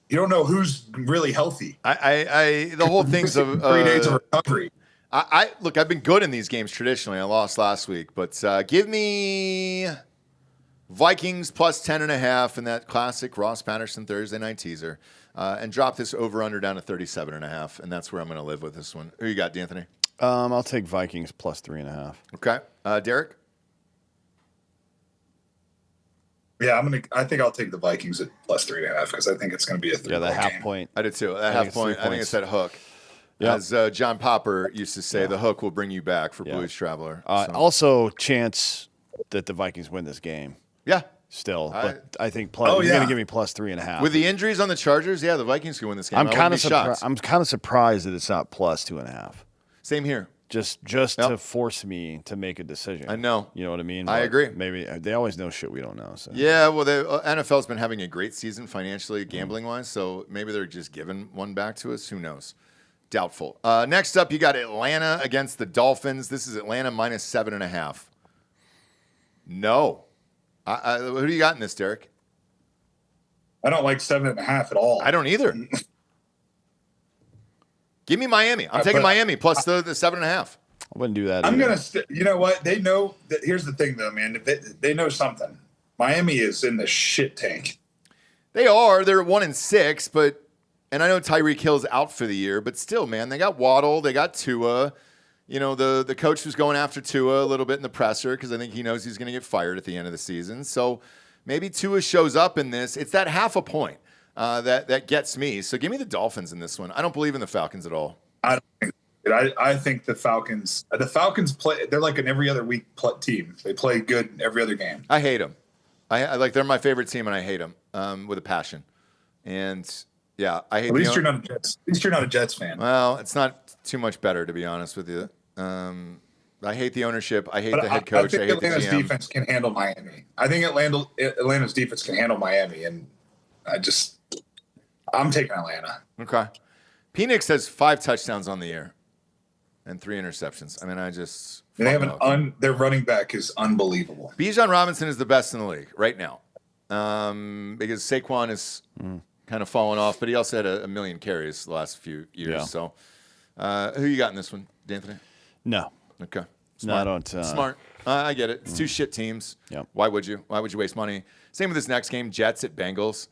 Speaker 6: You don't know who's really healthy.
Speaker 1: The whole thing's
Speaker 6: 3 days of recovery.
Speaker 1: Look, I've been good in these games traditionally. I lost last week, but give me Vikings plus 10.5 in that classic Ross Patterson Thursday night teaser, and drop this over/under down to 37.5, and that's where I'm going to live with this one. Who you got, D'Anthony?
Speaker 7: I'll take Vikings plus 3.5.
Speaker 1: Okay, Derek.
Speaker 6: Yeah, I think I'll take the Vikings at plus 3.5 because I think it's going to be a 3-point
Speaker 7: the half
Speaker 6: game.
Speaker 7: point.
Speaker 1: I did too. That half point. I think it's that hook.
Speaker 7: Yep.
Speaker 1: As John Popper used to say, the hook will bring you back for Blues Traveler.
Speaker 7: Also, chance that the Vikings win this game.
Speaker 1: Yeah.
Speaker 7: Still, but I think you're going to give me plus 3.5.
Speaker 1: With the injuries on the Chargers, the Vikings can win this game.
Speaker 7: I'm kind of surprised that it's not plus 2.5.
Speaker 1: Same here.
Speaker 7: Just to force me to make a decision.
Speaker 1: I know.
Speaker 7: You know what I mean?
Speaker 1: I agree.
Speaker 7: Maybe they always know shit we don't know. So.
Speaker 1: Yeah, well, the NFL's been having a great season financially, gambling-wise, so maybe they're just giving one back to us. Who knows? Doubtful. Next up, you got Atlanta against the Dolphins. This is Atlanta minus 7.5. No. Who do you got in this, Derek?
Speaker 6: I don't like 7.5 at all.
Speaker 1: I don't either. Give me Miami. I'm taking Miami plus the 7.5.
Speaker 7: I wouldn't do that.
Speaker 6: I'm going to you know what? They know that. Here's the thing, though, man. They know something. Miami is in the shit tank.
Speaker 1: They are. They're 1-6, and I know Tyreek Hill's out for the year, but still, man, they got Waddle. They got Tua. You know, the coach was going after Tua a little bit in the presser because I think he knows he's going to get fired at the end of the season. So maybe Tua shows up in this. It's that half a point that gets me. So give me the Dolphins in this one. I don't believe in the Falcons at all.
Speaker 6: I think the Falcons play. They're like an every other week team. They play good in every other game.
Speaker 1: I hate them. I like they're my favorite team, and I hate them with a passion. And yeah, I hate.
Speaker 6: At least you're not a Jets. At least you're not a Jets fan.
Speaker 1: Well, it's not too much better, to be honest with you. I hate the ownership. I hate the head coach.
Speaker 6: I think Atlanta's
Speaker 1: the GM.
Speaker 6: defense can handle Miami. I think Atlanta's defense can handle Miami, and I'm taking Atlanta.
Speaker 1: Okay. Penix has 5 touchdowns on the year and 3 interceptions. I mean,
Speaker 6: they have their running back is unbelievable.
Speaker 1: Bijan Robinson is the best in the league right now because Saquon is kind of fallen off, but he also had a million carries the last few years.
Speaker 7: Yeah.
Speaker 1: So, who you got in this one, D'Anthony?
Speaker 7: No.
Speaker 1: Okay. Smart.
Speaker 7: No, I don't.
Speaker 1: Smart. I get it. It's two shit teams.
Speaker 7: Yep.
Speaker 1: Why would you? Why would you waste money? Same with this next game, Jets at Bengals.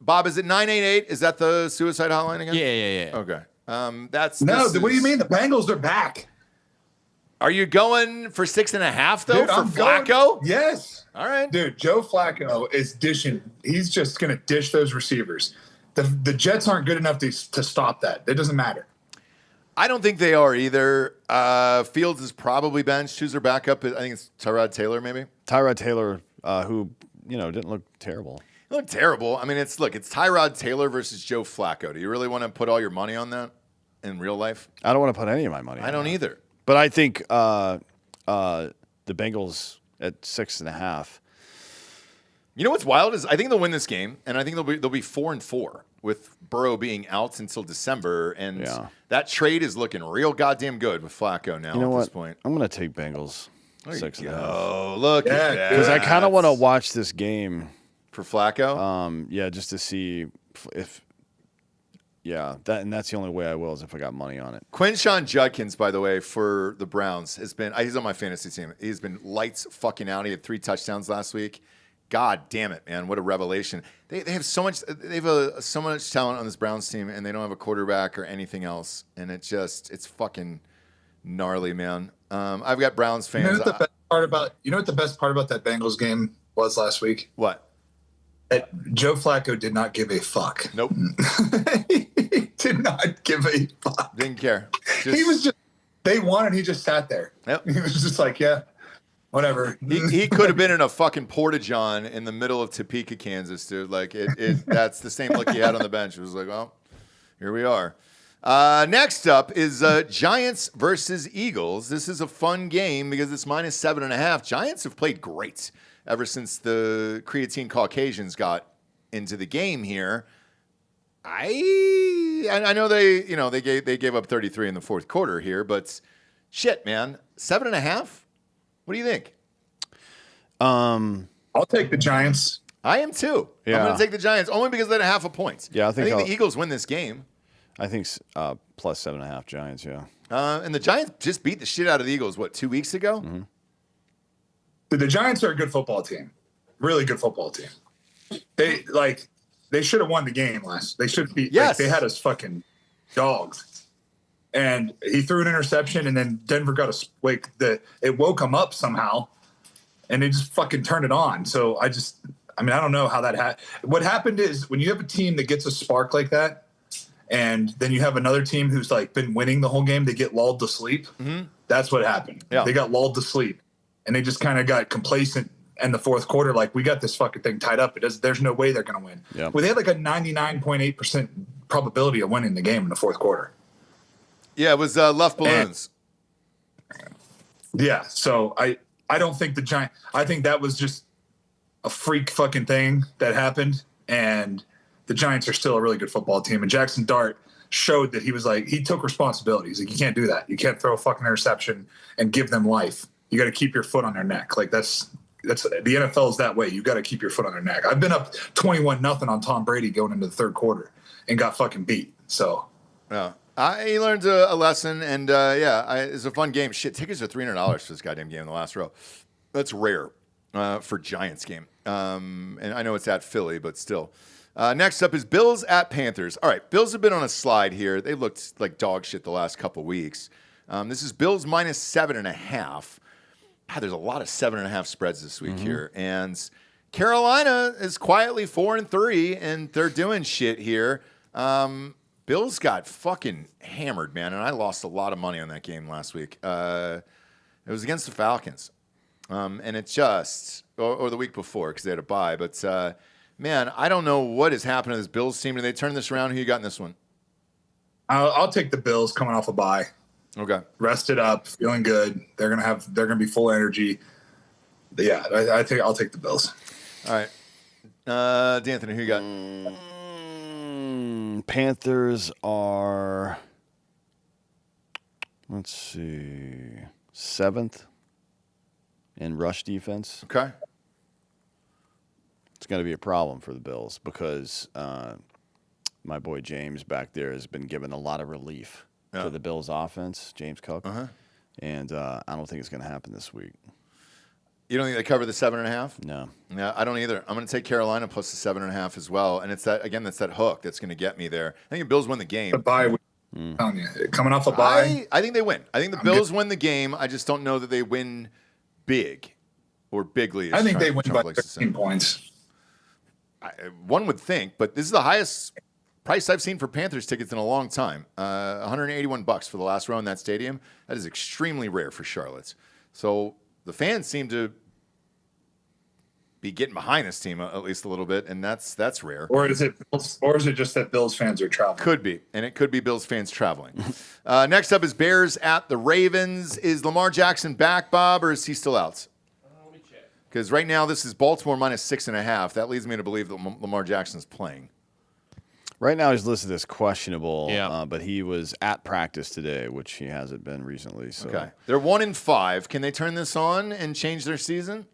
Speaker 1: Bob, is it 988? Is that the suicide hotline again?
Speaker 5: Yeah.
Speaker 1: Okay.
Speaker 6: What do you mean? The Bengals are back.
Speaker 1: Are you going for 6.5 though
Speaker 6: Dude,
Speaker 1: for
Speaker 6: I'm
Speaker 1: Flacco?
Speaker 6: Going, yes.
Speaker 1: All right.
Speaker 6: Dude, Joe Flacco is dishing. He's just going to dish those receivers. The Jets aren't good enough to stop that. It doesn't matter.
Speaker 1: I don't think they are either. Fields is probably benched. Who's their backup? I think it's Tyrod Taylor, maybe.
Speaker 7: Tyrod Taylor, who didn't look terrible.
Speaker 1: He looked terrible. I mean, it's Tyrod Taylor versus Joe Flacco. Do you really want to put all your money on that in real life?
Speaker 7: I don't want to put any of my money.
Speaker 1: I don't either.
Speaker 7: But I think the Bengals at 6.5.
Speaker 1: You know what's wild is I think they'll win this game, and I think they'll be 4-4 with Burrow being out until December, and that trade is looking real goddamn good with Flacco now at this point.
Speaker 7: I'm going to take Bengals 6.5.
Speaker 1: Oh, look at that!
Speaker 7: Because I kind of want to watch this game
Speaker 1: for Flacco.
Speaker 7: Just to see if. Yeah, that's the only way I will is if I got money on it.
Speaker 1: Quinshon Judkins, by the way, for the Browns he's on my fantasy team. He's been lights fucking out. He had 3 touchdowns last week. God damn it, man! What a revelation. They have so much. They have so much talent on this Browns team, and they don't have a quarterback or anything else. And it's fucking gnarly, man. I've got Browns fans.
Speaker 6: You know what the best part about that Bengals game was last week?
Speaker 1: What?
Speaker 6: That Joe Flacco did not give a fuck.
Speaker 1: Nope.
Speaker 6: He did not give a fuck.
Speaker 1: Didn't care.
Speaker 6: They won and he just sat there.
Speaker 1: Yep.
Speaker 6: He was just like, yeah, whatever.
Speaker 1: He could have been in a fucking porta-john in the middle of Topeka, Kansas, dude. Like that's the same look he had on the bench. It was like, well, here we are. Next up is Giants versus Eagles. This is a fun game because it's -7.5. Giants have played great ever since the creatine Caucasians got into the game here. I know they gave up 33 in the fourth quarter here, but shit, man, 7.5. What do you think?
Speaker 6: I'll take the Giants.
Speaker 1: I am too.
Speaker 7: Yeah.
Speaker 1: I'm going to take the Giants only because they're half a point.
Speaker 7: Yeah, I think
Speaker 1: the Eagles win this game.
Speaker 7: I think plus 7.5 Giants. Yeah.
Speaker 1: And the Giants just beat the shit out of the Eagles. What, 2 weeks ago?
Speaker 7: Mm-hmm.
Speaker 6: The Giants are a good football team, really good football team. They should have won the game last. They should be.
Speaker 1: Yes.
Speaker 6: They had us fucking dogs. And he threw an interception, and then Denver got it woke him up somehow, and they just fucking turned it on. So I don't know how that happened. What happened is when you have a team that gets a spark like that, and then you have another team who's like been winning the whole game, they get lulled to sleep. Mm-hmm. That's what happened.
Speaker 1: Yeah.
Speaker 6: They got lulled to sleep, and they just kind of got complacent in the fourth quarter. Like, we got this fucking thing tied up. There's no way they're going to win.
Speaker 7: Yeah.
Speaker 6: Well, they had like a 99.8% probability of winning the game in the fourth quarter.
Speaker 1: Yeah, it was left balloons.
Speaker 6: Yeah, so I don't think the Giants. I think that was just a freak fucking thing that happened, and the Giants are still a really good football team. And Jackson Dart showed that he took responsibility. He's like, you can't do that. You can't throw a fucking interception and give them life. You got to keep your foot on their neck. Like that's the NFL is that way. You got to keep your foot on their neck. I've been up 21-0 on Tom Brady going into the third quarter and got fucking beat. So
Speaker 1: yeah. He learned a lesson, and it's a fun game. Shit, tickets are $300 for this goddamn game in the last row. That's rare for Giants game. And I know it's at Philly, but still. Next up is Bills at Panthers. All right, Bills have been on a slide here. They looked like dog shit the last couple weeks. This is Bills -7.5. God, there's a lot of 7.5 spreads this week here. And Carolina is quietly 4-3, and they're doing shit here. Bills got fucking hammered, man, and I lost a lot of money on that game last week. It was against the Falcons, and it just or the week before because they had a bye. But man, I don't know what has happened to this Bills team. Did they turn this around? Who you got in this one?
Speaker 6: I'll take the Bills coming off a bye.
Speaker 1: Okay,
Speaker 6: rested up, feeling good. They're gonna be full energy. But yeah, I think I'll take the Bills.
Speaker 1: All right, D'Anthony, who you got?
Speaker 7: Panthers are, let's see, 7th in rush defense.
Speaker 1: Okay.
Speaker 7: it's going to be a problem for the Bills because my boy James back there has been given a lot of relief to the Bills' offense, James Cook, and I don't think it's going to happen this week.
Speaker 1: You don't think they cover the 7.5?
Speaker 7: No.
Speaker 1: Yeah, I don't either. I'm going to take Carolina plus the 7.5 as well, and it's that hook that's going to get me there. I think the Bills win the game.
Speaker 6: The bye, telling you, coming off a bye.
Speaker 1: I think they win. I think the Bills win the game. I just don't know that they win big or bigly.
Speaker 6: I think they win by 13 points.
Speaker 1: One would think, but this is the highest price I've seen for Panthers tickets in a long time. $181 for the last row in that stadium. That is extremely rare for Charlotte. So the fans seem to be getting behind this team at least a little bit, and that's rare.
Speaker 6: Or is it just that Bills fans are traveling?
Speaker 1: Could be, and it could be Bills fans traveling. Next up is Bears at the Ravens. Is Lamar Jackson back, Bob, or is he still out?
Speaker 5: Let me check.
Speaker 1: Because right now this is Baltimore minus 6.5. That leads me to believe that Lamar Jackson's playing.
Speaker 7: Right now he's listed as questionable, but he was at practice today, which he hasn't been recently. So.
Speaker 1: Okay, they're 1-5. Can they turn this on and change their season?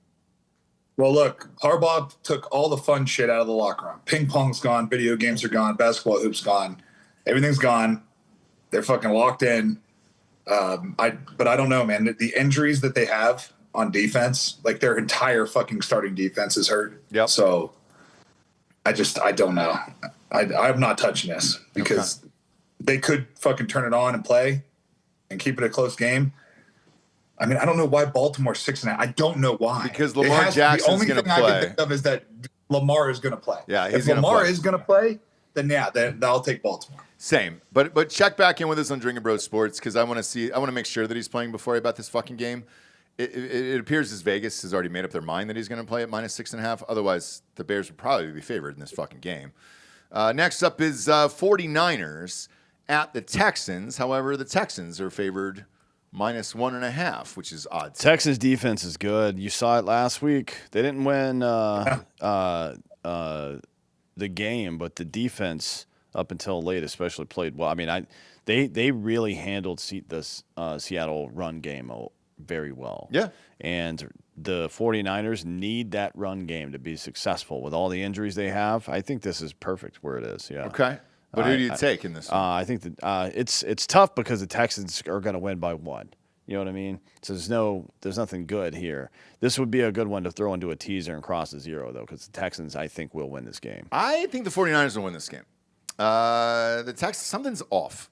Speaker 6: Well, look, Harbaugh took all the fun shit out of the locker room. Ping pong's gone, video games are gone, basketball hoops gone, everything's gone. They're fucking locked in. But I don't know, man. The injuries that they have on defense, like their entire fucking starting defense is hurt.
Speaker 1: Yep.
Speaker 6: So I don't know. I'm not touching this because they could fucking turn it on and play and keep it a close game. I mean, I don't know why Baltimore's 6.5. I don't know why.
Speaker 1: Because Lamar Jackson's going to play. The only thing I can think of
Speaker 6: is that Lamar is going to play.
Speaker 1: Yeah,
Speaker 6: if Lamar is going to play, then I'll take Baltimore.
Speaker 1: Same, but check back in with us on Drinkin' Bros Sports because I want to make sure that he's playing before I bet this fucking game. It appears as Vegas has already made up their mind that he's going to play at minus 6.5. Otherwise, the Bears would probably be favored in this fucking game. Next up is 49ers at the Texans. However, the Texans are favored minus 1.5, which is odd.
Speaker 7: Texans defense is good. You saw it last week. They didn't win the game, but the defense up until late especially played well. I mean, they really handled the Seattle run game very well.
Speaker 1: Yeah.
Speaker 7: And the 49ers need that run game to be successful with all the injuries they have. I think this is perfect where it is. Yeah.
Speaker 1: Okay. But who do you take in this one?
Speaker 7: I think that it's tough because the Texans are going to win by 1. You know what I mean? So there's nothing good here. This would be a good one to throw into a teaser and cross a 0, though, because the Texans, I think, will win this game.
Speaker 1: I think the 49ers will win this game. The Texans, something's off.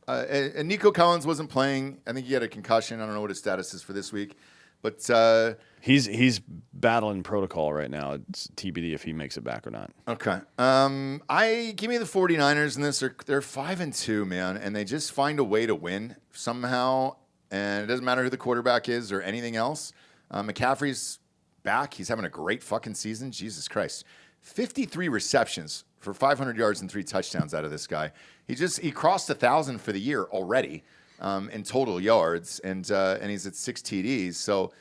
Speaker 1: And Nico Collins wasn't playing. I think he had a concussion. I don't know what his status is for this week. But
Speaker 7: he's battling protocol right now. It's TBD if he makes it back or not.
Speaker 1: Okay. Give me the 49ers in this. They're 5-2, man, and they just find a way to win somehow. And it doesn't matter who the quarterback is or anything else. McCaffrey's back. He's having a great fucking season. Jesus Christ. 53 receptions for 500 yards and 3 touchdowns out of this guy. He crossed 1,000 for the year already. In total yards, and he's at 6 TDs. So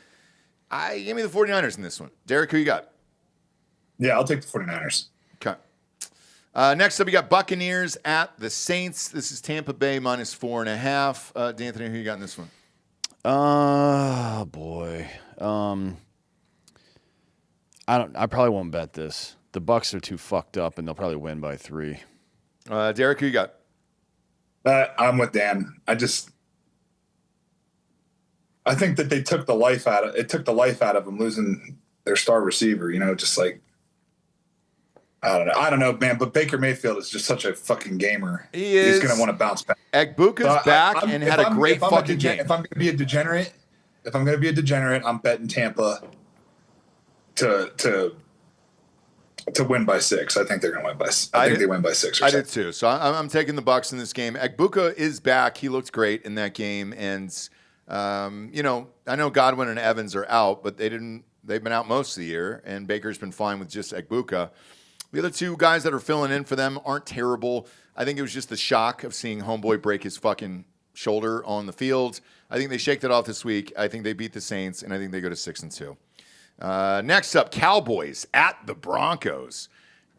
Speaker 1: give me the 49ers in this one. Derek, who you got?
Speaker 6: Yeah, I'll take the 49ers.
Speaker 1: Okay. Next up, we got Buccaneers at the Saints. This is Tampa Bay minus 4.5. D'Anthony, who you got in this one?
Speaker 7: Oh, boy. I probably won't bet this. The Bucs are too fucked up, and they'll probably win by 3.
Speaker 1: Derek, who you got?
Speaker 6: I'm with Dan. I think that they took the life out of them losing their star receiver, just like I don't know, man, but Baker Mayfield is just such a fucking gamer. He's going to want to bounce back.
Speaker 1: Egbuka's back and had a great fucking game.
Speaker 6: If I'm going to be a degenerate, I'm betting Tampa to win by 6. I think they're going to win by 6. I think they win by 6 or 7.
Speaker 1: I did too. So I'm taking the Bucs in this game. Egbuka is back. He looked great in that game. And, I know Godwin and Evans are out, but they've been out most of the year. And Baker's been fine with just Egbuka. The other 2 guys that are filling in for them aren't terrible. I think it was just the shock of seeing homeboy break his fucking shoulder on the field. I think they shaked it off this week. I think they beat the Saints, and I think they go to 6-2. Next up, Cowboys at the Broncos.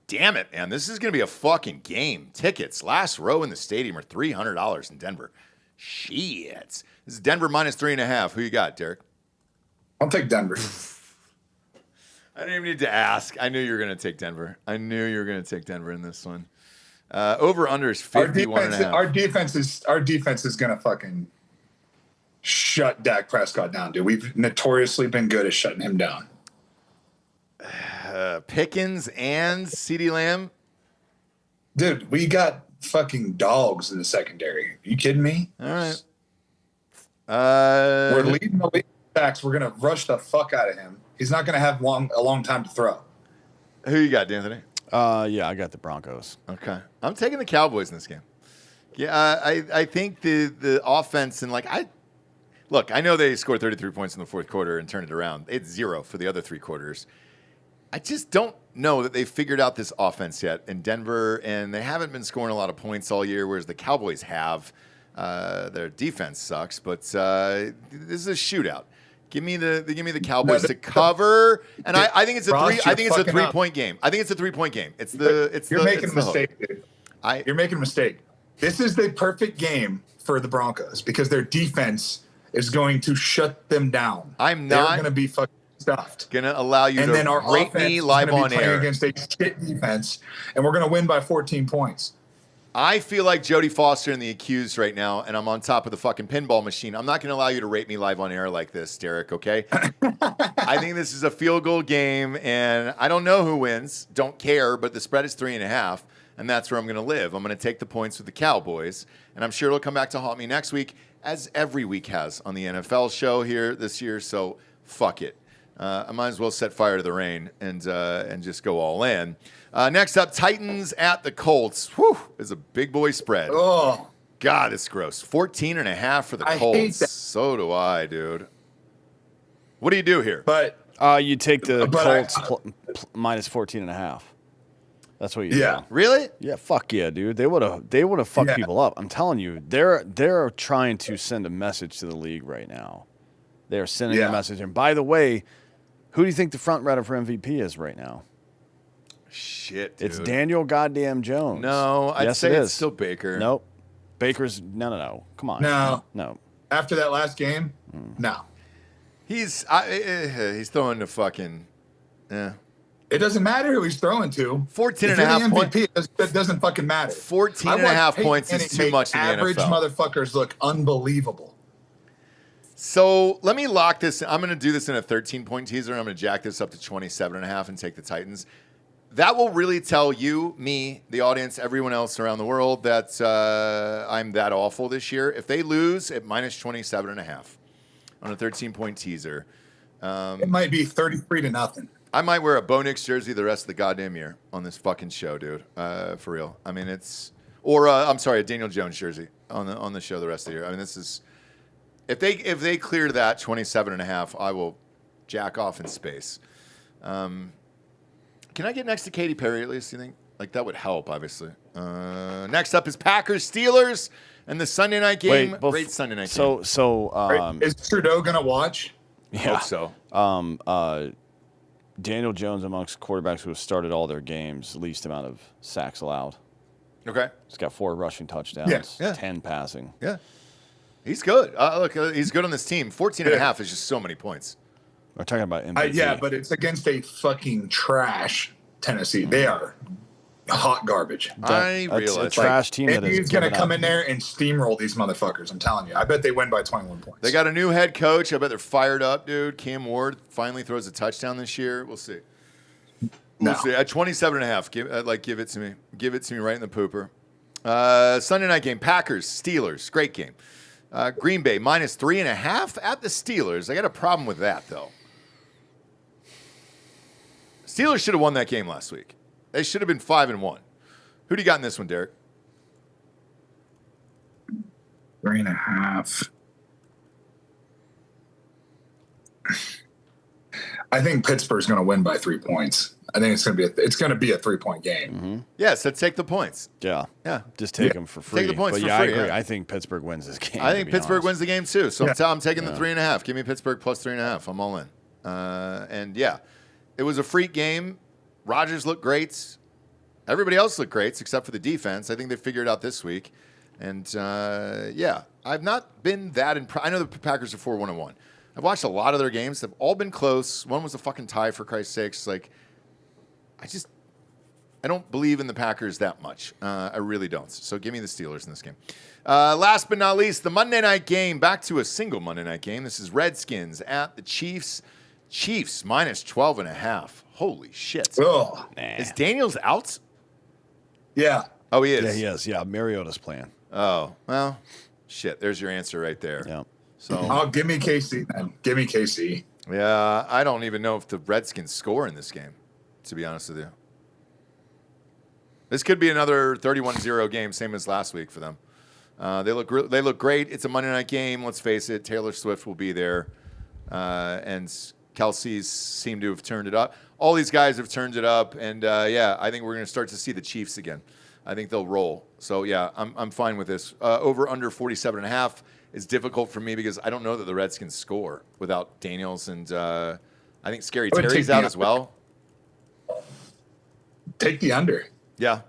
Speaker 1: Damn it, man. This is going to be a fucking game. Tickets, last row in the stadium are $300 in Denver. Shit. This is Denver minus 3.5. Who you got, Derek?
Speaker 6: I'll take Denver.
Speaker 1: I didn't even need to ask. I knew you were going to take Denver. I knew you were going to take Denver in this one. Over under is 51.5.
Speaker 6: Our defense is going to fucking shut Dak Prescott down, dude. We've notoriously been good at shutting him down.
Speaker 1: Pickens and CeeDee Lamb.
Speaker 6: Dude, we got fucking dogs in the secondary. Are you kidding me?
Speaker 1: All right.
Speaker 6: We're leading the league in sacks. We're going to rush the fuck out of him. He's not going to have a long time to throw.
Speaker 1: Who you got, D'Anthony?
Speaker 7: Yeah, I got the Broncos.
Speaker 1: Okay. I'm taking the Cowboys in this game. Yeah, I think the offense and I know they scored 33 points in the fourth quarter and turned it around. It's 0 for the other 3 quarters. I just don't know that they've figured out this offense yet in Denver, and they haven't been scoring a lot of points all year, whereas the Cowboys have. Their defense sucks, but this is a shootout. Give me the Cowboys to cover, and I think it's a
Speaker 6: Ross,
Speaker 1: I think it's a 3-point
Speaker 6: up.
Speaker 1: game. I think it's a 3-point game.
Speaker 6: You're making a mistake, dude. You're making a mistake. This is the perfect game for the Broncos because their defense is going to shut them down.
Speaker 1: They're
Speaker 6: going to be fucking stuffed.
Speaker 1: Going to allow you
Speaker 6: and
Speaker 1: to
Speaker 6: then our
Speaker 1: rate me live on air
Speaker 6: against a shit defense, and we're going to win by 14 points.
Speaker 1: I feel like Jodie Foster and the accused right now, and I'm on top of the fucking pinball machine. I'm not going to allow you to rate me live on air like this, Derek, okay? I think this is a field goal game, and I don't know who wins. Don't care, but the spread is 3.5, and that's where I'm going to live. I'm going to take the points with the Cowboys, and I'm sure it'll come back to haunt me next week, as every week has on the NFL show here this year, so fuck it. I might as well set fire to the rain and just go all in. Next up, Titans at the Colts. Whew, is a big boy spread.
Speaker 6: Oh,
Speaker 1: God, it's gross. 14.5 for the Colts.
Speaker 6: Hate that.
Speaker 1: So do I, dude. What do you do here?
Speaker 6: But
Speaker 7: you take the Colts minus 14.5. That's what you do.
Speaker 1: Really?
Speaker 7: Yeah, fuck yeah, dude. They would have fucked people up. I'm telling you, they're trying to send a message to the league right now. They are sending a message. And by the way, who do you think the front runner for MVP is right now?
Speaker 1: Shit, dude.
Speaker 7: It's Daniel goddamn Jones.
Speaker 1: No, I'd say it's still Baker.
Speaker 7: Nope. Baker's no. Come on.
Speaker 6: No. After that last game, no.
Speaker 1: He's throwing to fucking. Yeah.
Speaker 6: It doesn't matter who he's throwing to.
Speaker 1: 14.5 points.
Speaker 6: It doesn't fucking matter.
Speaker 1: 14.5 points is too much in the
Speaker 6: average
Speaker 1: NFL.
Speaker 6: Motherfuckers look unbelievable.
Speaker 1: So let me lock this. I'm going to do this in a 13-point teaser. I'm going to jack this up to 27.5 and take the Titans. That will really tell you, me, the audience, everyone else around the world that I'm that awful this year. If they lose at minus 27.5 on a 13-point teaser.
Speaker 6: It might be 33-0.
Speaker 1: I might wear a Bo Nix jersey the rest of the goddamn year on this fucking show, dude. For real. I mean, I'm sorry, a Daniel Jones jersey on the show the rest of the year. I mean, this is... If they clear that 27.5, I will jack off in space. Can I get next to Katy Perry at least? You think that would help? Obviously. Next up is Packers Steelers and the Sunday night game. Great Sunday night game.
Speaker 7: So
Speaker 6: is Trudeau gonna watch?
Speaker 7: Yeah.
Speaker 1: Hope so.
Speaker 7: Daniel Jones amongst quarterbacks who have started all their games, least amount of sacks allowed.
Speaker 1: Okay.
Speaker 7: He's got 4 rushing touchdowns, 10 passing.
Speaker 1: Yeah. He's good. Look, he's good on this team. 14.5 is just so many points.
Speaker 7: We're talking about MVP.
Speaker 6: Yeah, but it's against a fucking trash Tennessee. They are hot garbage.
Speaker 1: I realize.
Speaker 7: It's a trash team that is
Speaker 6: he's going to come in there and steamroll these motherfuckers. I'm telling you. I bet they win by 21 points.
Speaker 1: They got a new head coach. I bet they're fired up, dude. Cam Ward finally throws a touchdown this year. We'll see. We'll see. At 27.5, give it to me. Give it to me right in the pooper. Sunday night game, Packers, Steelers. Great game. Green Bay minus 3.5 at the Steelers. I got a problem with that, though. Steelers should have won that game last week. They should have been 5-1. Who do you got in this one, Derek?
Speaker 6: 3.5. I think Pittsburgh's going to win by 3 points. I think it's going to be a 3-point game.
Speaker 7: Mm-hmm.
Speaker 1: Yeah, so take the points.
Speaker 7: Yeah. Just take them for free.
Speaker 1: Take the points for free.
Speaker 7: I agree.
Speaker 1: Yeah.
Speaker 7: I think Pittsburgh wins this game.
Speaker 1: I think Pittsburgh wins the game too. So I'm taking the 3.5. Give me Pittsburgh plus 3.5. I'm all in. And yeah, it was a freak game. Rodgers looked great. Everybody else looked great except for the defense. I think they figured it out this week. And yeah, I've not been that impressed. I know the Packers are 4-1-1. I've watched a lot of their games. They've all been close. One was a fucking tie, for Christ's sakes. Like, I don't believe in the Packers that much. I really don't. So give me the Steelers in this game. Last but not least, the Monday night game. Back to a single Monday night game. This is Redskins at the Chiefs. Chiefs minus 12.5. Holy shit.
Speaker 6: Oh,
Speaker 1: Is Daniels out?
Speaker 6: yeah.
Speaker 1: Oh, he is?
Speaker 7: Yeah, he is. Yeah, Mariota's playing.
Speaker 1: Oh, well, shit. There's your answer right there.
Speaker 7: Yeah.
Speaker 1: So,
Speaker 6: Oh, give me KC, then. Give me KC.
Speaker 1: yeah, I don't even know if the Redskins score in this game, to be honest with you. This could be another 31-0 game, same as last week for them. They look great. It's a Monday night game. Let's face it. Taylor Swift will be there, and Kelsey's seem to have turned it up. All these guys have turned it up, and yeah, I think we're going to start to see the Chiefs again. I think they'll roll. So yeah, I'm fine with this. Over under 47.5 is difficult for me because I don't know that the Redskins score without Daniels, and I think Scary Terry's out as well.
Speaker 6: Take the under.
Speaker 1: Yeah.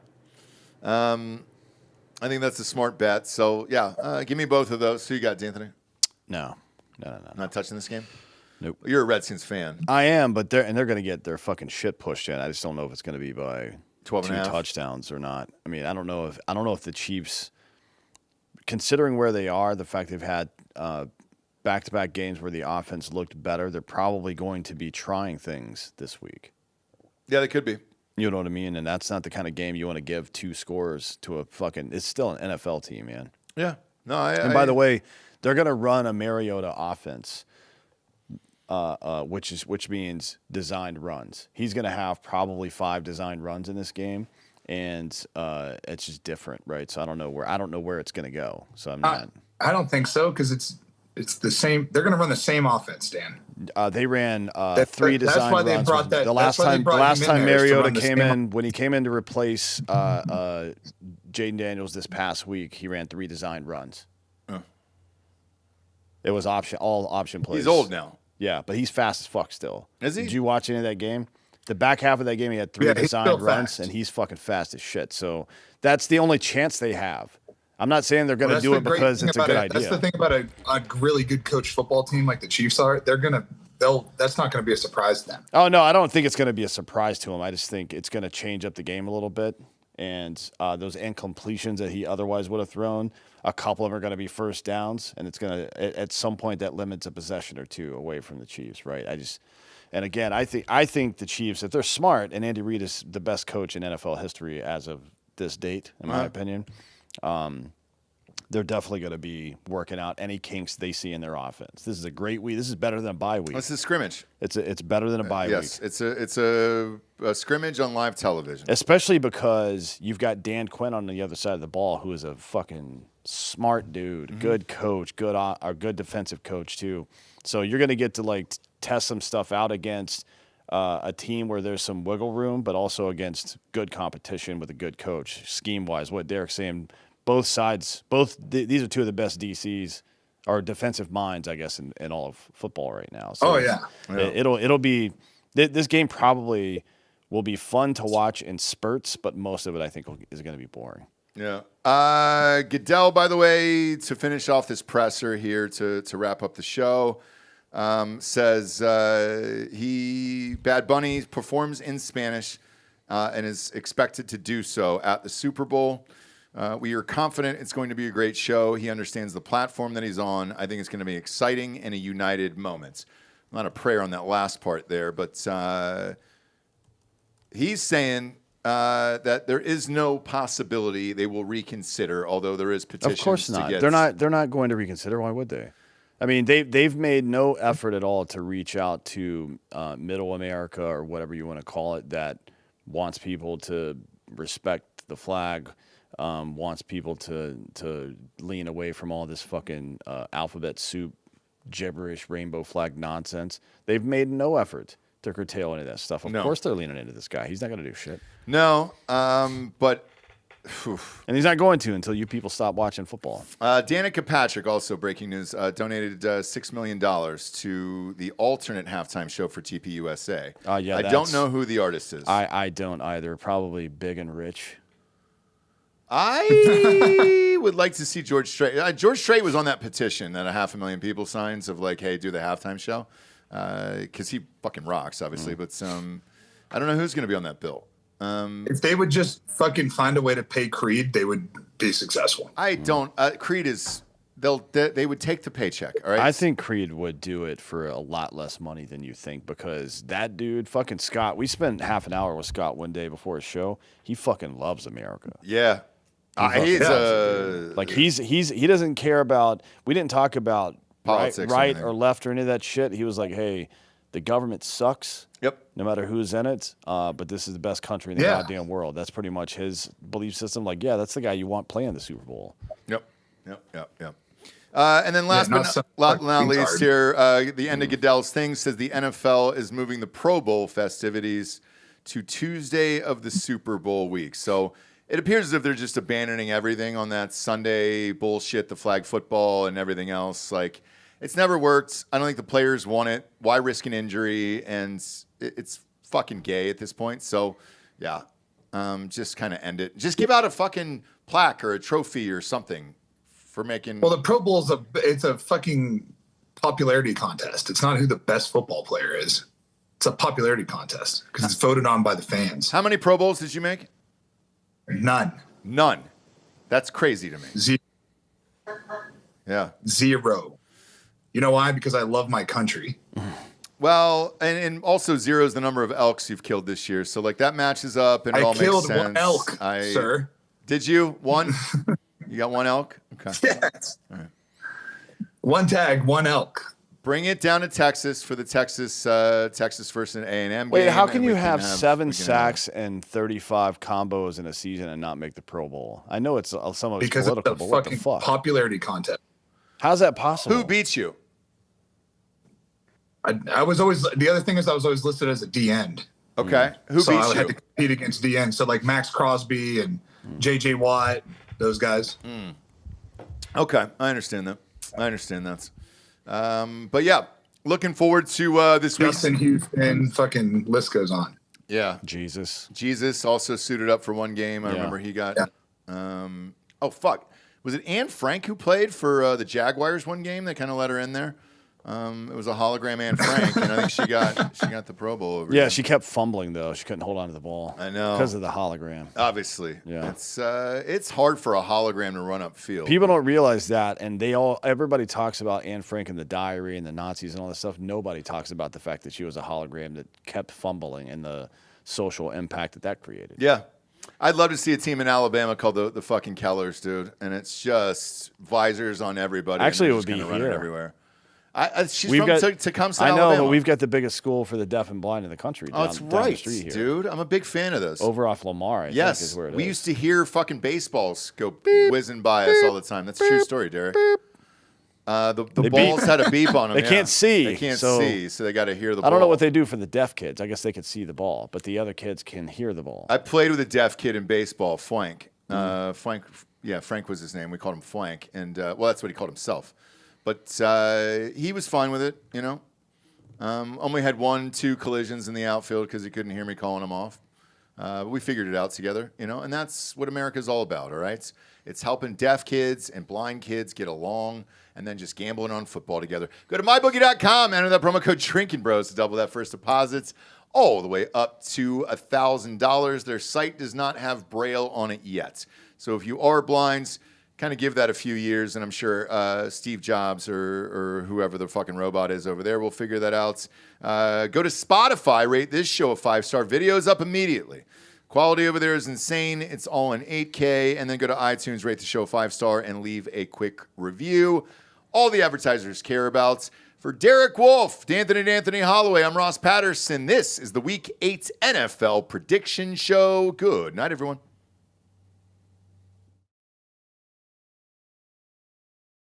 Speaker 1: I think that's a smart bet. So, yeah, give me both of those. Who you got, D'Anthony?
Speaker 7: No.
Speaker 1: Not touching this game?
Speaker 7: Nope.
Speaker 1: You're a Redskins fan.
Speaker 7: I am, but they're going to get their fucking shit pushed in. I just don't know if it's going to be by
Speaker 1: 12 and a half
Speaker 7: touchdowns or not. I mean, I don't know if the Chiefs, considering where they are, the fact they've had back-to-back games where the offense looked better, they're probably going to be trying things this week.
Speaker 1: Yeah, they could be.
Speaker 7: You know what I mean? And that's not the kind of game you want to give 2 scores to a fucking – it's still an NFL team, man.
Speaker 1: Yeah. No,
Speaker 7: And by the way, they're going to run a Mariota offense, which means designed runs. He's going to have probably 5 designed runs in this game, and it's just different, right? So I don't know where it's going to go. So I'm not –
Speaker 6: I don't think so because it's the same – they're going to run the same offense, Dan.
Speaker 7: They ran 3 design runs.
Speaker 6: They brought that.
Speaker 7: The last time Mariota came in, when he came in to replace Jaden Daniels this past week, he ran 3 designed runs. It was all option plays.
Speaker 1: He's old now.
Speaker 7: Yeah, but he's fast as fuck still.
Speaker 1: Is he?
Speaker 7: Did you watch any of that game? The back half of that game, he had 3 designed runs, and he's fucking fast as shit. So that's the only chance they have. I'm not saying they're going to do it because it's a good idea.
Speaker 6: That's the thing about a really good coach football team like the Chiefs are. That's not going to be a surprise to them.
Speaker 7: Oh, no, I don't think it's going to be a surprise to him. I just think it's going to change up the game a little bit. And those incompletions that he otherwise would have thrown, a couple of them are going to be first downs. And it's going to, at some point, that limits a possession or 2 away from the Chiefs, right? And again, I think the Chiefs, if they're smart, and Andy Reid is the best coach in NFL history as of this date, in my opinion, they're definitely going to be working out any kinks they see in their offense. This is a great week. This is better than a bye week.
Speaker 1: It's a scrimmage.
Speaker 7: It's better than a bye week.
Speaker 1: Yes, it's a scrimmage on live television.
Speaker 7: Especially because you've got Dan Quinn on the other side of the ball, who is a fucking smart dude, good coach, good defensive coach too. So you're going to get to test some stuff out against a team where there's some wiggle room, but also against good competition with a good coach, scheme-wise. What Derek's saying, both sides, these are 2 of the best DCs or defensive minds, I guess, in all of football right now. So it'll be this game probably will be fun to watch in spurts, but most of it I think is going to be boring.
Speaker 1: Yeah. Goodell, by the way, to finish off this presser here to wrap up the show, says Bad Bunny performs in Spanish and is expected to do so at the Super Bowl. We are confident it's going to be a great show. He understands the platform that he's on. I think it's going to be exciting and a united moment. Not a prayer on that last part there, but he's saying that there is no possibility they will reconsider, although there is petitions.
Speaker 7: Of course not. They're not going to reconsider. Why would they? I mean, they've made no effort at all to reach out to Middle America or whatever you want to call it that wants people to respect the flag. Wants people to lean away from all this fucking alphabet soup, gibberish, rainbow flag nonsense. They've made no effort to curtail any of that stuff. Of course they're leaning into this guy. He's not going to do shit.
Speaker 1: No, but...
Speaker 7: And he's not going to until you people stop watching football.
Speaker 1: Danica Patrick, also breaking news, donated $6 million to the alternate halftime show for TPUSA.
Speaker 7: Yeah,
Speaker 1: I don't know who the artist is.
Speaker 7: I don't either. Probably Big and Rich.
Speaker 1: I would like to see George Strait. George Strait was on that petition that 500,000 people signs of like, hey, do the halftime show. Because he fucking rocks, obviously. But I don't know who's going to be on that bill.
Speaker 6: If they would just fucking find a way to pay Creed, they would be successful.
Speaker 1: I don't. Creed is. They would take the paycheck. All right.
Speaker 7: I think Creed would do it for a lot less money than you think because that dude, fucking Scott. We spent half an hour with Scott one day before his show. He fucking loves America.
Speaker 1: Yeah. He
Speaker 7: doesn't care about. We didn't talk about
Speaker 1: politics,
Speaker 7: right or left or any of that shit. He was like, hey, the government sucks.
Speaker 1: Yep.
Speaker 7: No matter who's in it, but this is the best country in the goddamn world. That's pretty much his belief system. Like, yeah, that's the guy you want playing the Super Bowl.
Speaker 1: Yep. And then last but not least here, the end of Goodell's thing says the NFL is moving the Pro Bowl festivities to Tuesday of the Super Bowl week. So it appears as if they're just abandoning everything on that Sunday bullshit, the flag football and everything else. Like, it's never worked. I don't think the players want it. Why risk an injury? And it's fucking gay at this point. So, yeah, just kind of end it. Just give out a fucking plaque or a trophy or something for making.
Speaker 6: Well, the Pro Bowl it's a fucking popularity contest. It's not who the best football player is. It's a popularity contest because it's voted on by the fans.
Speaker 1: How many Pro Bowls did you make?
Speaker 6: None.
Speaker 1: That's crazy to me.
Speaker 6: Zero.
Speaker 1: Yeah.
Speaker 6: Zero. You know why? Because I love my country.
Speaker 1: Well, and also zero is the number of elks you've killed this year. So, like, that matches up and it all makes sense.
Speaker 6: I killed one elk, sir.
Speaker 1: Did you? One? You got one elk? Okay.
Speaker 6: Yes.
Speaker 1: All right.
Speaker 6: One tag, one elk.
Speaker 1: Bring it down to Texas for the Texas First and A&M
Speaker 7: Wait,
Speaker 1: game.
Speaker 7: how can you have 7 sacks and 35 combos in a season and not make the Pro Bowl? I know it's some of it's political, but what the fuck?
Speaker 6: Popularity contest.
Speaker 7: How's that possible?
Speaker 1: Who beats you?
Speaker 6: I was always the other thing is I was always listed as a D end.
Speaker 1: Okay, who beats you?
Speaker 6: So I had to compete against D end. So like Max Crosby and J.J. Watt, those guys.
Speaker 1: Okay, I understand that. But yeah, looking forward to this week.
Speaker 6: Justin Houston, fucking list goes on.
Speaker 1: Yeah, Jesus also suited up for one game. I remember he got. Yeah. Oh fuck, was it Anne Frank who played for the Jaguars one game? They kind of let her in there. It was a hologram Anne Frank, and I think she got the Pro Bowl over.
Speaker 7: Yeah, she kept fumbling though. She couldn't hold on to the ball.
Speaker 1: I know
Speaker 7: because of the hologram.
Speaker 1: Obviously,
Speaker 7: yeah.
Speaker 1: It's hard for a hologram to run up field.
Speaker 7: People don't realize that, and everybody talks about Anne Frank and the diary and the Nazis and all this stuff. Nobody talks about the fact that she was a hologram that kept fumbling and the social impact that created.
Speaker 1: Yeah. I'd love to see a team in Alabama called the fucking Kellers, dude, and it's just visors on everybody.
Speaker 7: Actually, it would be
Speaker 1: here everywhere. She's
Speaker 7: we've
Speaker 1: from
Speaker 7: got,
Speaker 1: Tecumseh,
Speaker 7: I know,
Speaker 1: Alabama.
Speaker 7: But we've got the biggest school for the deaf and blind in the country.
Speaker 1: That's right, the street here. Dude. I'm a big fan of this.
Speaker 7: Over off Lamar, I think is where it is.
Speaker 1: We used to hear fucking baseballs go whizzing by us all the time. That's a true story, Derek. The balls had a beep on them.
Speaker 7: They can't see.
Speaker 1: They can't see, so they got to hear the ball.
Speaker 7: I don't know what they do for the deaf kids. I guess they could see the ball, but the other kids can hear the ball.
Speaker 1: I played with a deaf kid in baseball, Flank. Frank was his name. We called him Flank, and that's what he called himself. But he was fine with it, you know. Only had 1-2 collisions in the outfield because he couldn't hear me calling him off. But we figured it out together, you know, and that's what America's all about, all right? It's helping deaf kids and blind kids get along and then just gambling on football together. Go to mybookie.com, enter that promo code Drinkin Bros to double that first deposits all the way up to $1,000. Their site does not have Braille on it yet. So if you are blind, kind of give that a few years, and I'm sure Steve Jobs or whoever the fucking robot is over there will figure that out. Go to Spotify, rate this show a 5-star. Video's up immediately. Quality over there is insane. It's all in 8K. And then go to iTunes, rate the show 5-star, and leave a quick review. All the advertisers care about. For Derek Wolfe, D'Anthony Hollaway, I'm Ross Patterson. This is the Week 8 NFL Prediction Show. Good night, everyone.